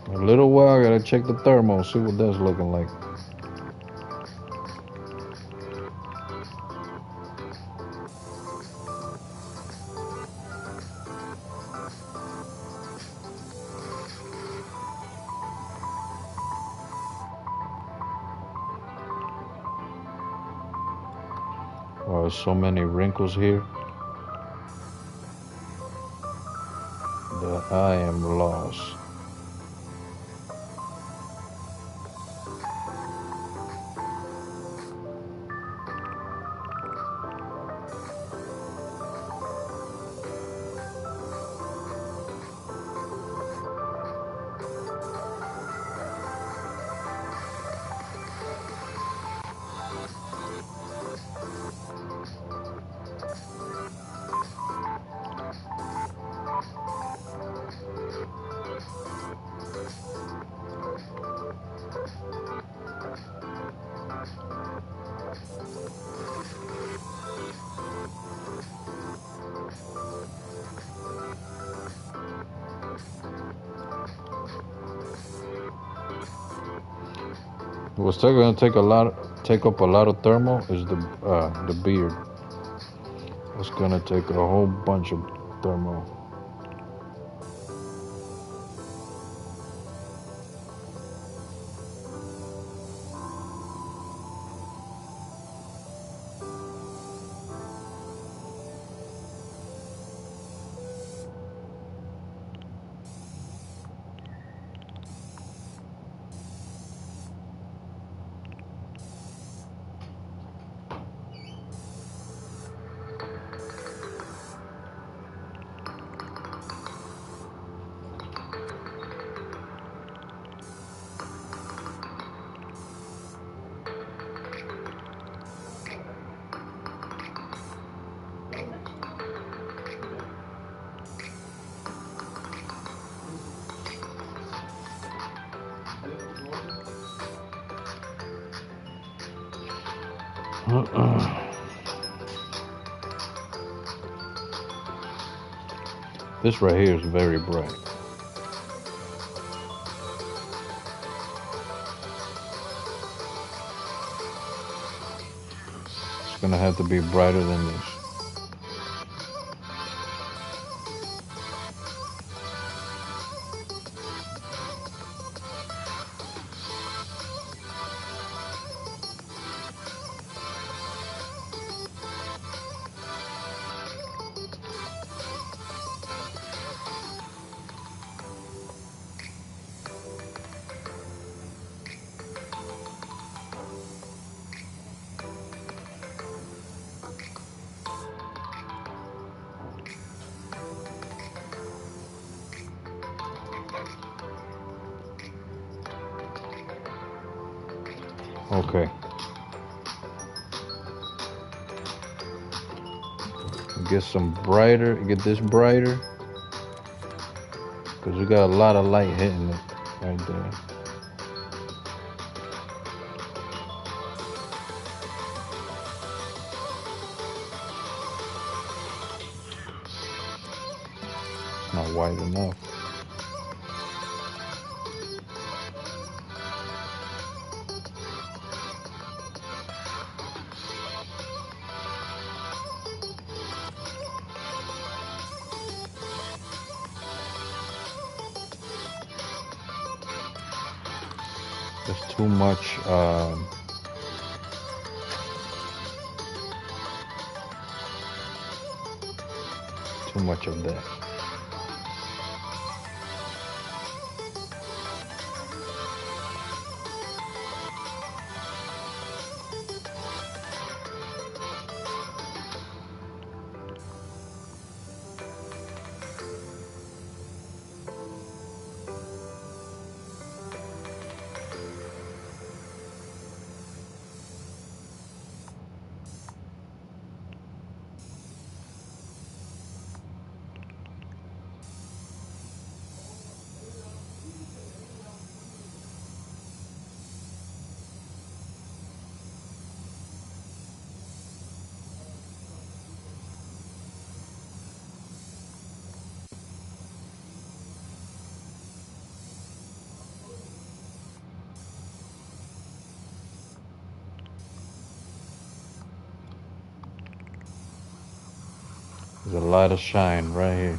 A little while, I gotta check the thermo, see what that's looking like. Wow, there's so many wrinkles here that I am lost. What's gonna take up a lot of thermal is the beard. It's gonna take a whole bunch of thermal. This right here is very bright. It's gonna have to be brighter than this. Okay. Get some brighter. Get this brighter. Because we got a lot of light hitting it right there. Not white enough. There's too much. Too much of that. There's a lot of shine right here.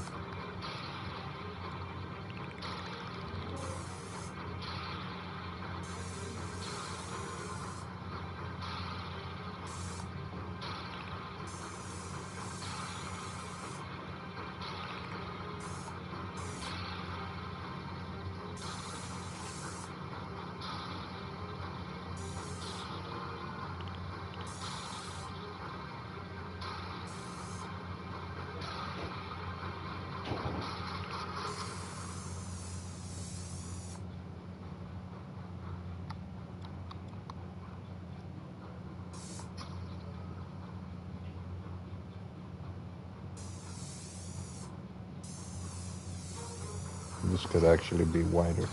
This could actually be whiter.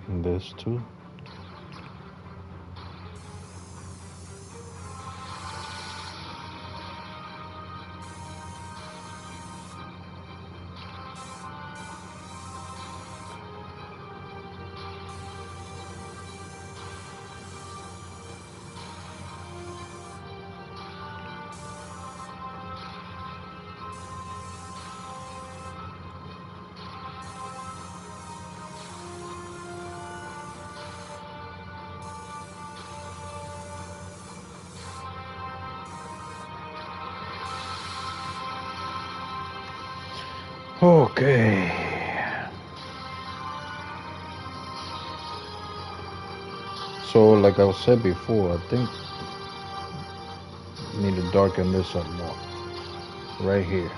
And this too. Okay. So, like I said before, I think you need to darken this up more. Right here.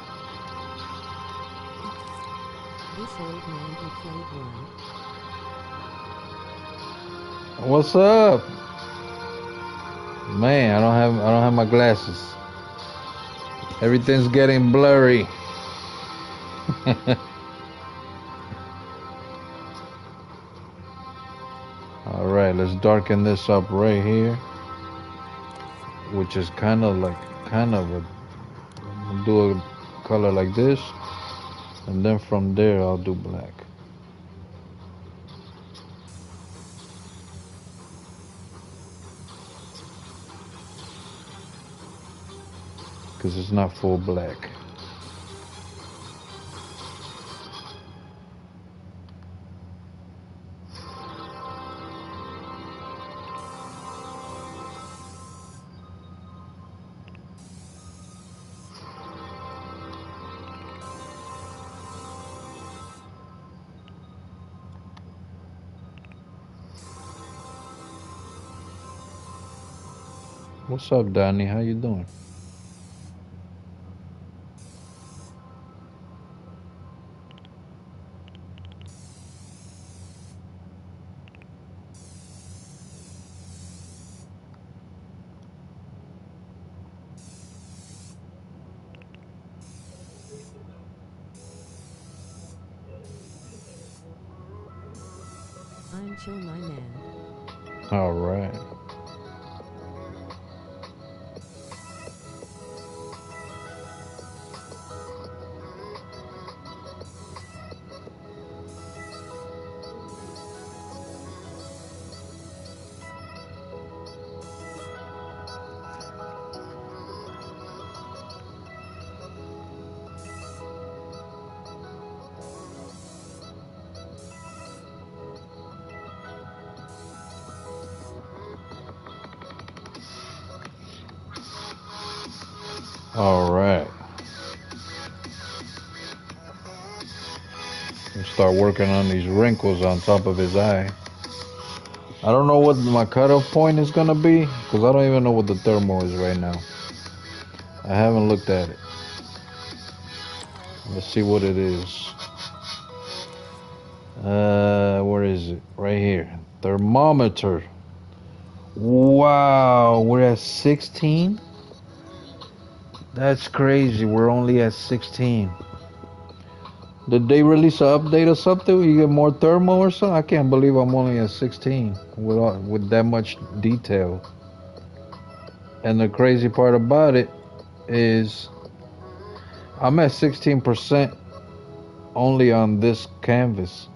This old man who played one. What's up? Man, I don't have my glasses. Everything's getting blurry. All right, let's darken this up right here, which is kind of a do a color like this, and then from there I'll do black. Because it's not full black. What's up, Donnie? How you doing? chill, my man. All right. All right. Let's start working on these wrinkles on top of his eye. I don't know what my cutoff point is gonna be because I don't even know what the thermo is right now. I haven't looked at it. Let's see what it is. Where is it? Right here. Thermometer. Wow, we're at 16? That's crazy. We're only at 16. Did they release an update or something? You get more thermo or something? I can't believe I'm only at 16 with that much detail. And the crazy part about it is I'm at 16% only on this canvas.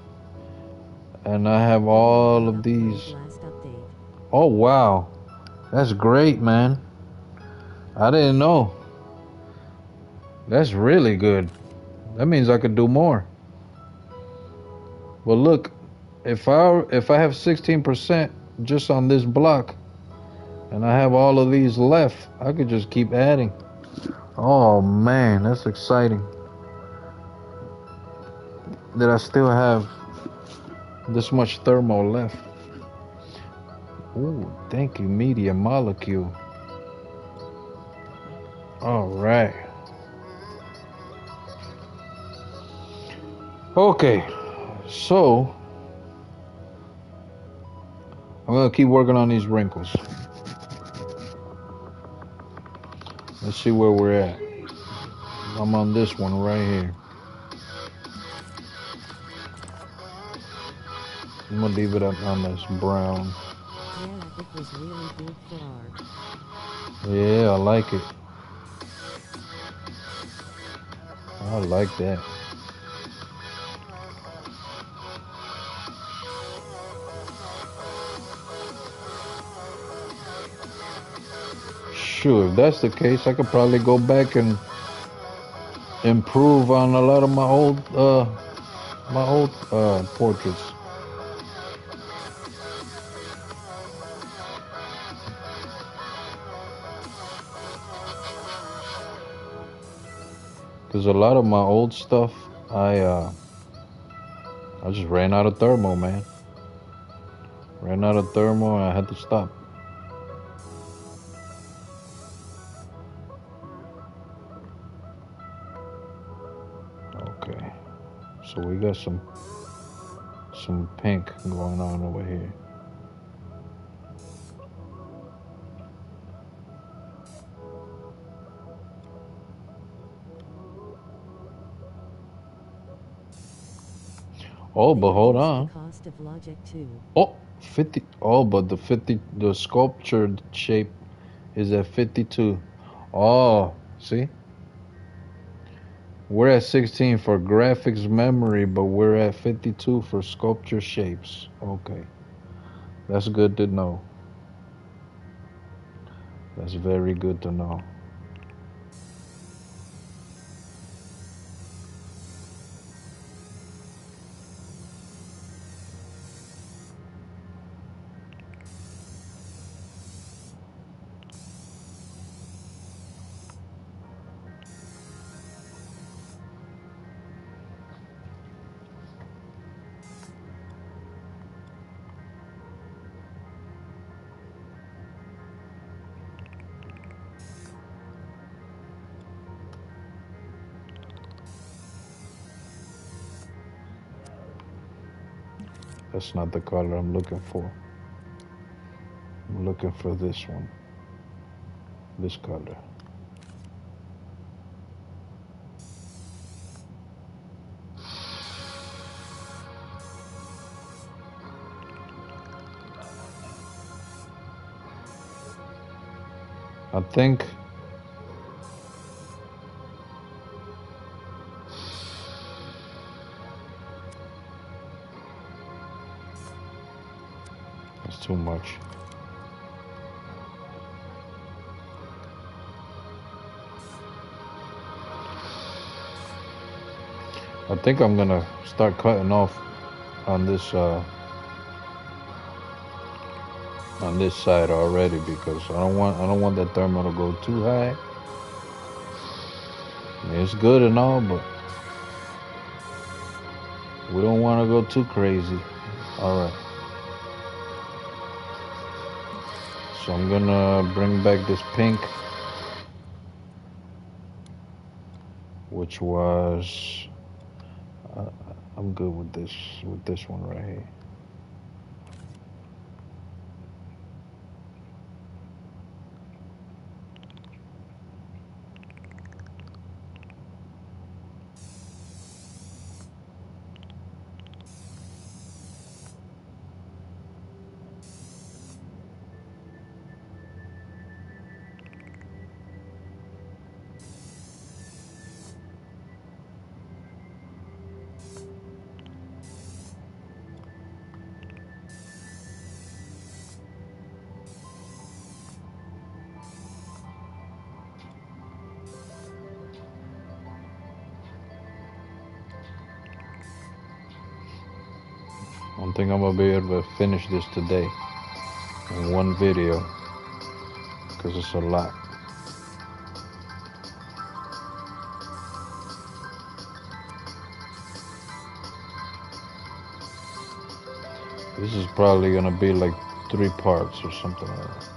And I have all of these. Last update. Oh, wow. That's great, man. I didn't know. That's really good. That means I could do more. But look, if I have 16% just on this block and I have all of these left, I could just keep adding. Oh man, that's exciting. That I still have this much thermo left. Ooh, thank you, media molecule. All right. Okay, so I'm gonna keep working on these wrinkles. Let's see where we're at. I'm on this one right here. I'm gonna leave it up on this brown. Yeah, it was really good for art. Yeah, I like it. I like that. Sure, if that's the case, I could probably go back and improve on a lot of my old portraits. Cause a lot of my old stuff, I just ran out of thermo, man. Ran out of thermo, and I had to stop. Okay, so we got some pink going on over here. Oh, They but hold reduced the on. cost of Logic too. Oh, 50. Oh, but the sculptured shape is at 52. Oh, see? We're at 16 for graphics memory, but we're at 52 for sculpture shapes. Okay. That's good to know. That's very good to know. That's not the color I'm looking for. I'm looking for this one. This color. I think it's too much. I think I'm gonna start cutting off on this side already because I don't want that thermal to go too high. I mean, it's good and all, but we don't want to go too crazy. All right. So I'm gonna bring back this pink, which was uh, I'm good with this one right here. I don't think I'm gonna be able to finish this today in one video because it's a lot. This is probably gonna be like 3 parts or something like that.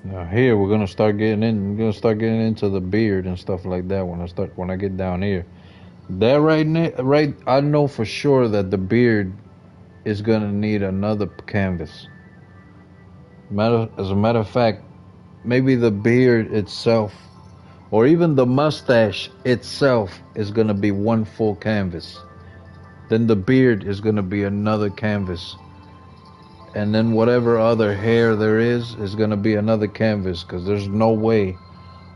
Now here we're gonna start getting into the beard and stuff like that when I get down here. That right, I know for sure that the beard is gonna need another canvas. As a matter of fact, maybe the beard itself, or even the mustache itself, is gonna be one full canvas. Then the beard is gonna be another canvas, and then whatever other hair there is gonna be another canvas. Cause there's no way,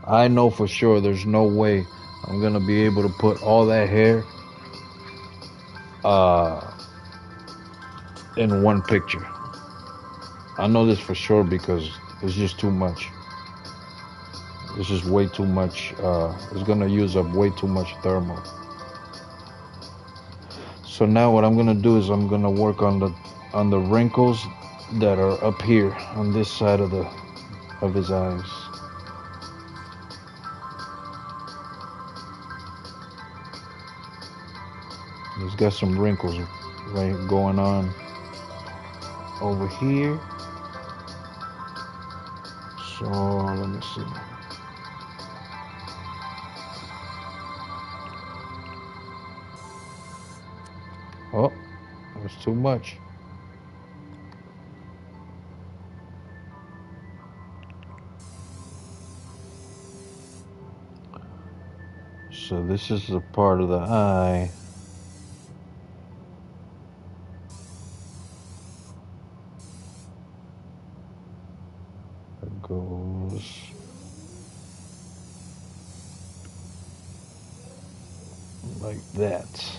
I know for sure, there's no way I'm gonna be able to put all that hair uh, in one picture. I know this for sure because it's just too much. It's just way too much. It's gonna use up way too much thermal. So now what I'm gonna do is I'm gonna work on the wrinkles that are up here on this side of his eyes. He's got some wrinkles right going on over here. So let me see. Oh, that's too much. So this is the part of the eye that goes like that.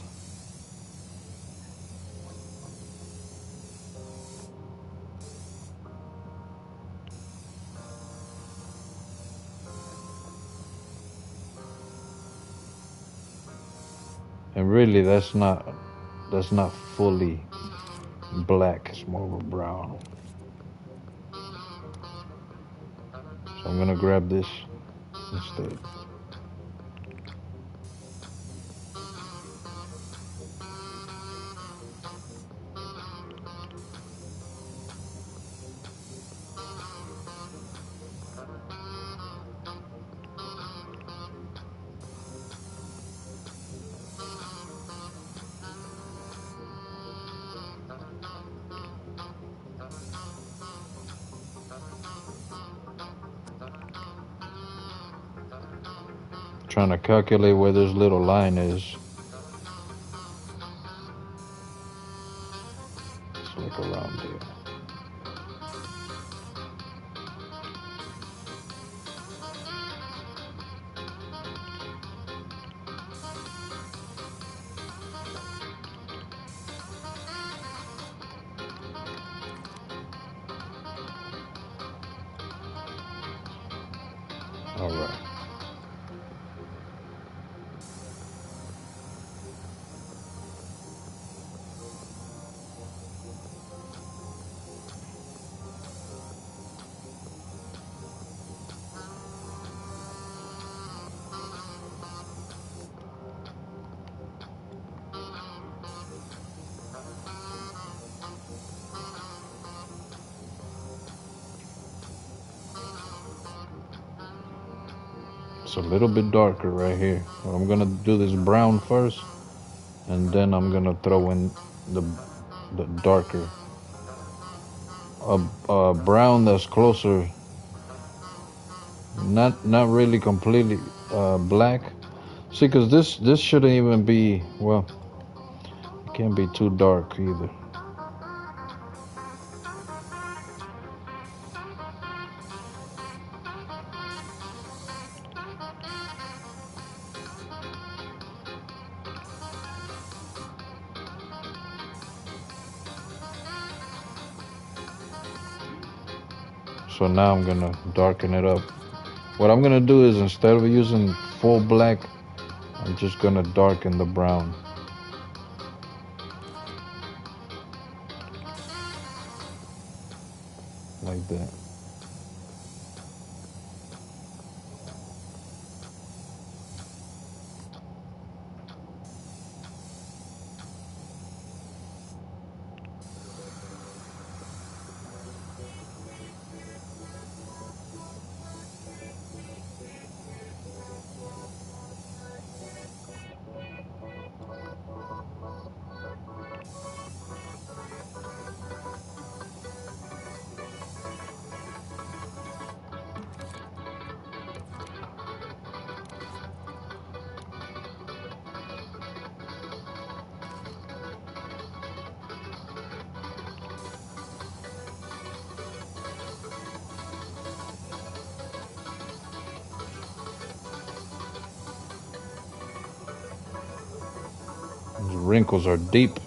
And really, that's not fully black. It's more of a brown. So I'm gonna grab this instead. Trying to calculate where this little line is. It's like around there. All right. It's a little bit darker right here. But I'm gonna do this brown first, and then I'm gonna throw in the the darker, brown that's closer, not really completely black. See, cause this shouldn't even be, well, it can't be too dark either. So now I'm gonna darken it up. What I'm gonna do is, instead of using full black, I'm just gonna darken the brown like that. These wrinkles are deep.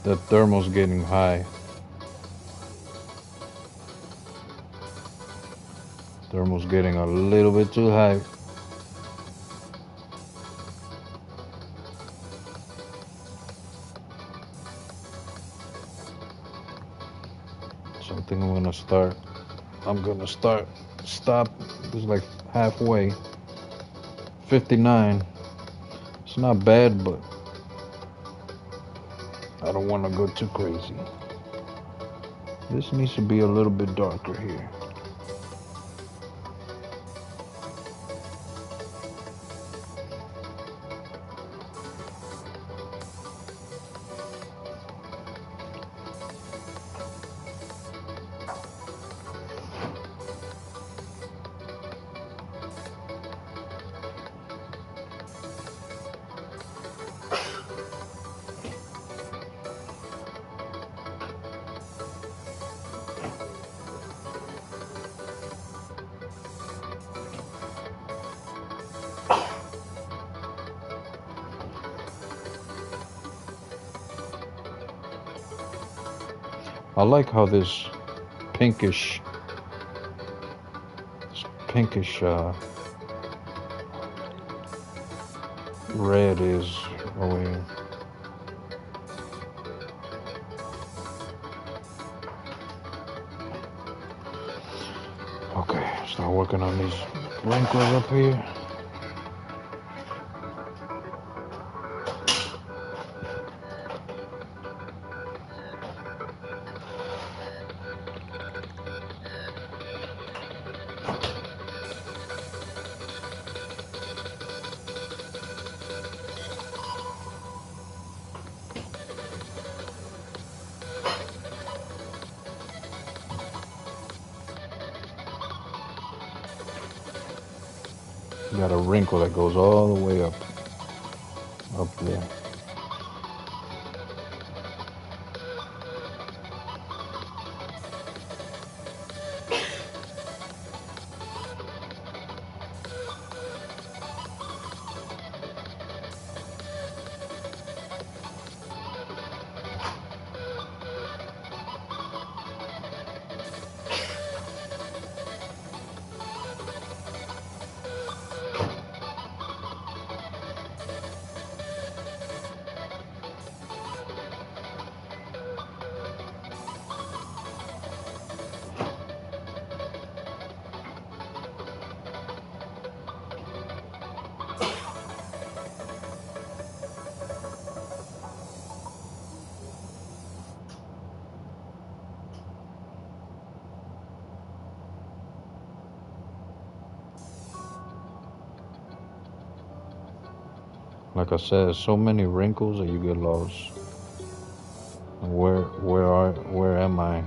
That thermal's getting high. Thermal's getting a little bit too high. So I think I'm gonna stop. It's like halfway. 59. It's not bad, but I don't want to go too crazy. This needs to be a little bit darker here. I like how this pinkish red is over here. Okay, start working on these wrinkles up here. Got a wrinkle that goes all the way up there. Like I said, so many wrinkles that you get lost. Where am I?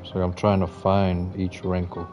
So I'm trying to find each wrinkle.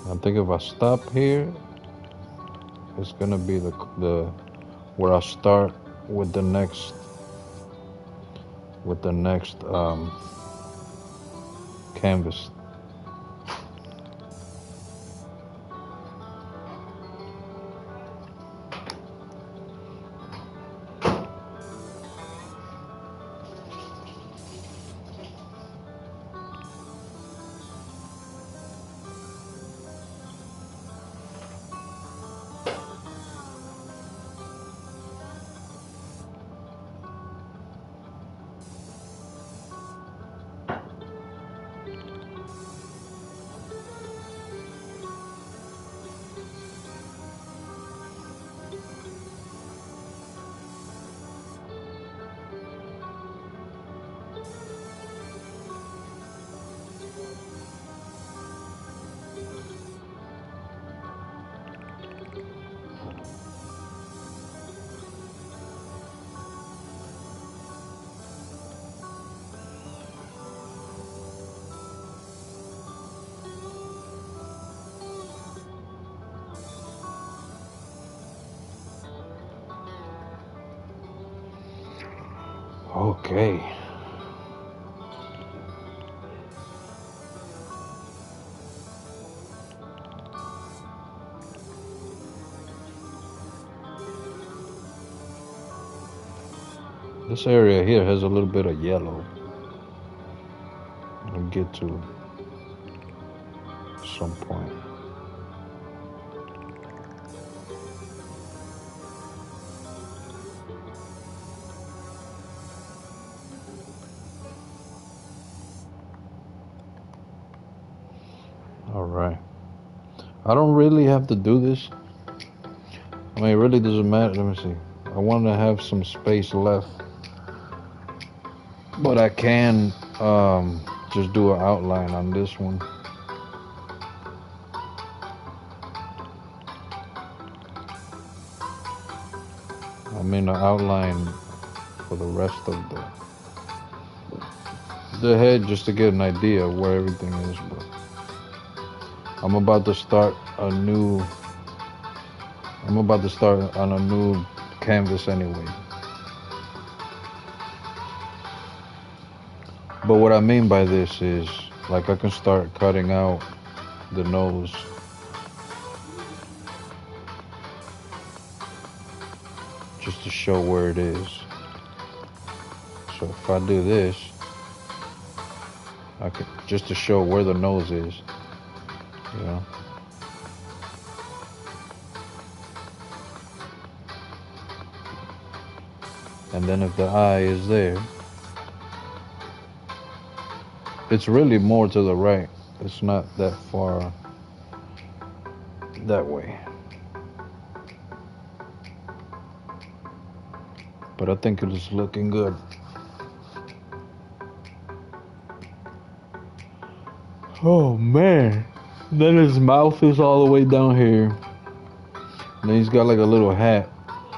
I think if I stop here, it's gonna be the where I start with the next canvas. Okay. This area here has a little bit of yellow. I'll get to some point. All right. I don't really have to do this. I mean, it really doesn't matter. Let me see. I want to have some space left, but I can just do an outline on this one. I mean an outline for the rest of the head, just to get an idea of where everything is. But I'm about to start on a new canvas anyway. But what I mean by this is, like, I can start cutting out the nose. Just to show where it is. So if I do this, I could, just to show where the nose is, you know. And then if the eye is there, it's really more to the right. It's not that far that way. But I think it is looking good. Oh man. Then his mouth is all the way down here. And then he's got like a little hat.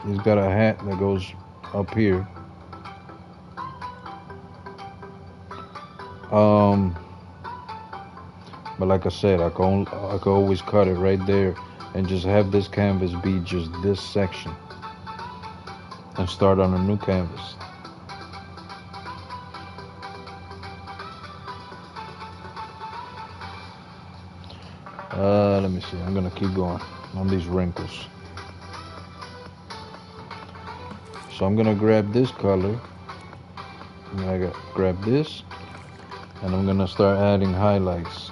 He's got a hat that goes up here. But like I said, I can always cut it right there and just have this canvas be just this section and start on a new canvas. Let me see. I'm gonna keep going on these wrinkles. So I'm gonna grab this color. I'm gonna grab this, and I'm gonna start adding highlights.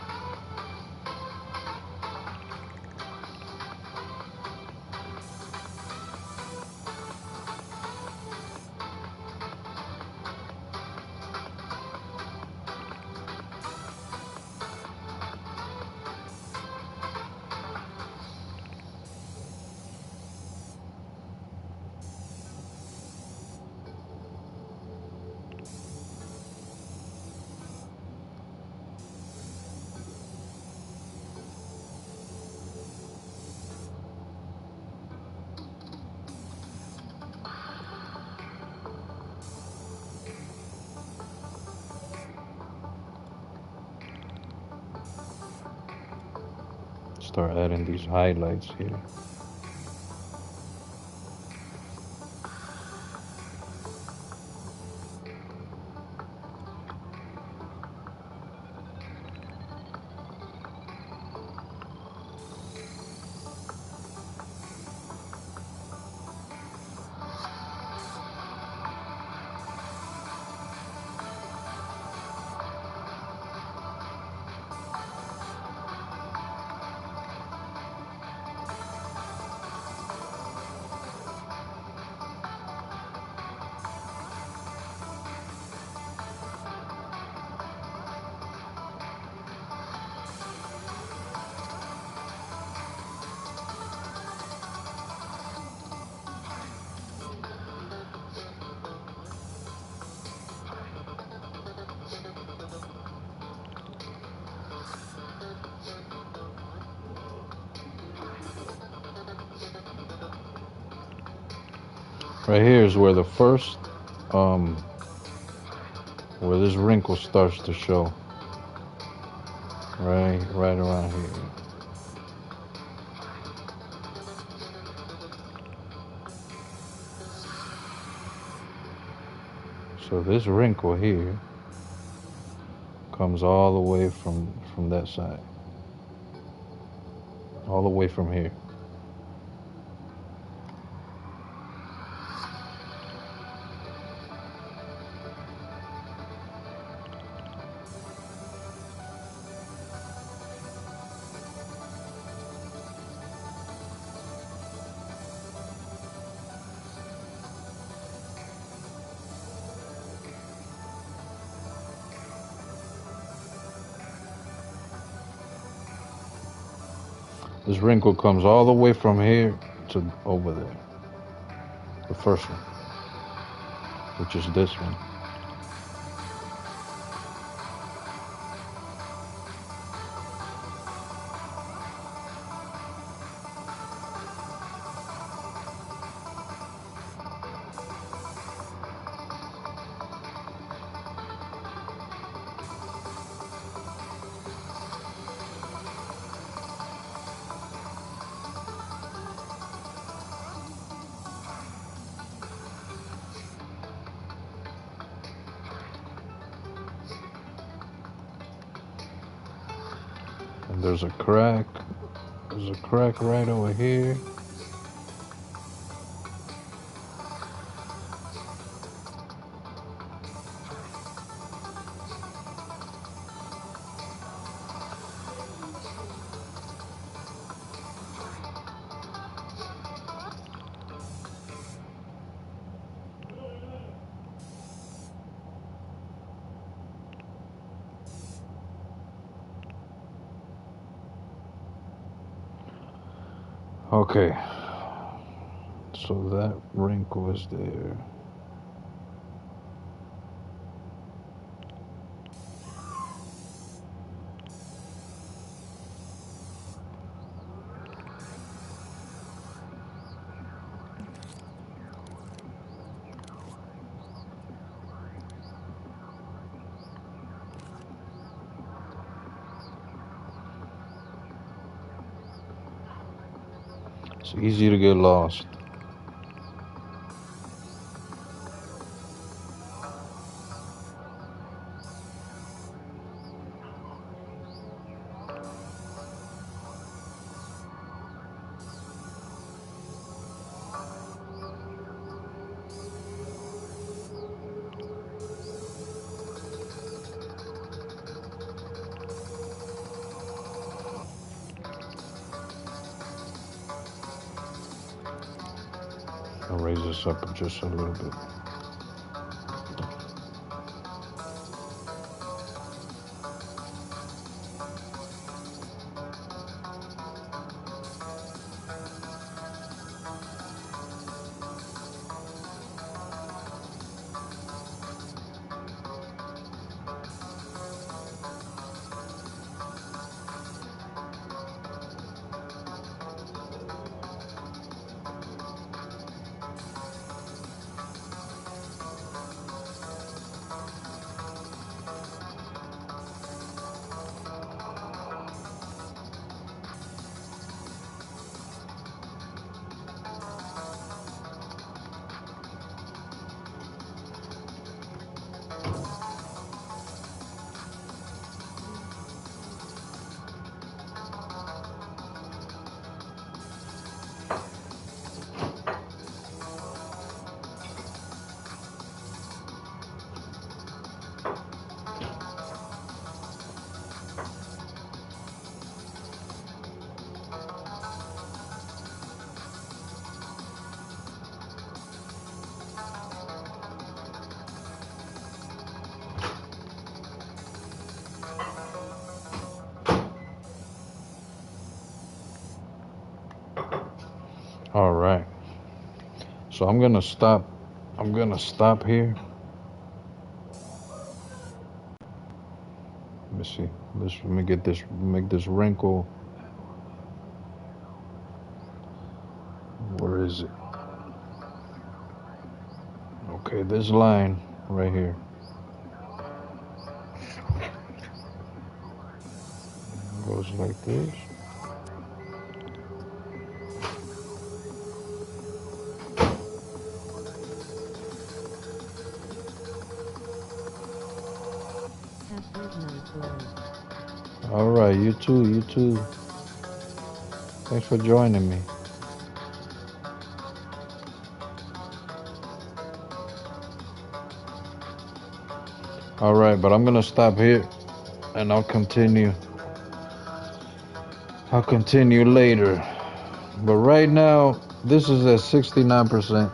Start adding these highlights here. Right here is where the first, where this wrinkle starts to show. Right around here. So this wrinkle here comes all the way from that side. All the way from here. This wrinkle comes all the way from here to over there. The first one, which is this one. There's a crack. There's a crack right over here. Okay. So that wrinkle is there. It's easy to get lost. I'll raise this up just a little bit. All right. So I'm gonna stop. I'm gonna stop here. Let me see. Let me get this. Make this wrinkle. Where is it? Okay, this line right here goes like this. Have good night, bro. All right, you too. You too. Thanks for joining me. All right, but I'm gonna stop here, and I'll continue. I'll continue later. But right now, this is at 69%.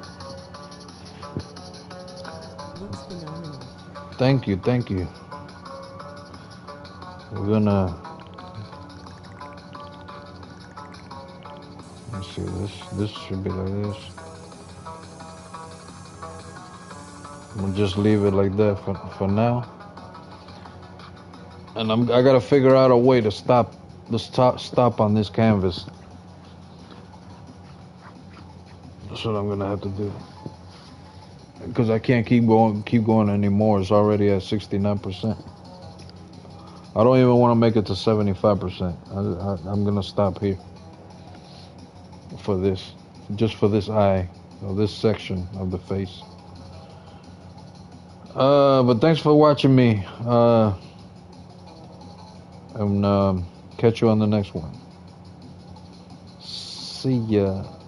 Looks phenomenal. Thank you, thank you. We're gonna, let's see, this should be like this. I'm gonna just leave it like that for now. And I gotta figure out a way to stop on this canvas. That's what I'm gonna have to do. Because I can't keep going anymore. It's already at 69%. I don't even want to make it to 75%. I'm gonna stop here for this, just for this eye, or this section of the face. But thanks for watching me. And Catch you on the next one. See ya.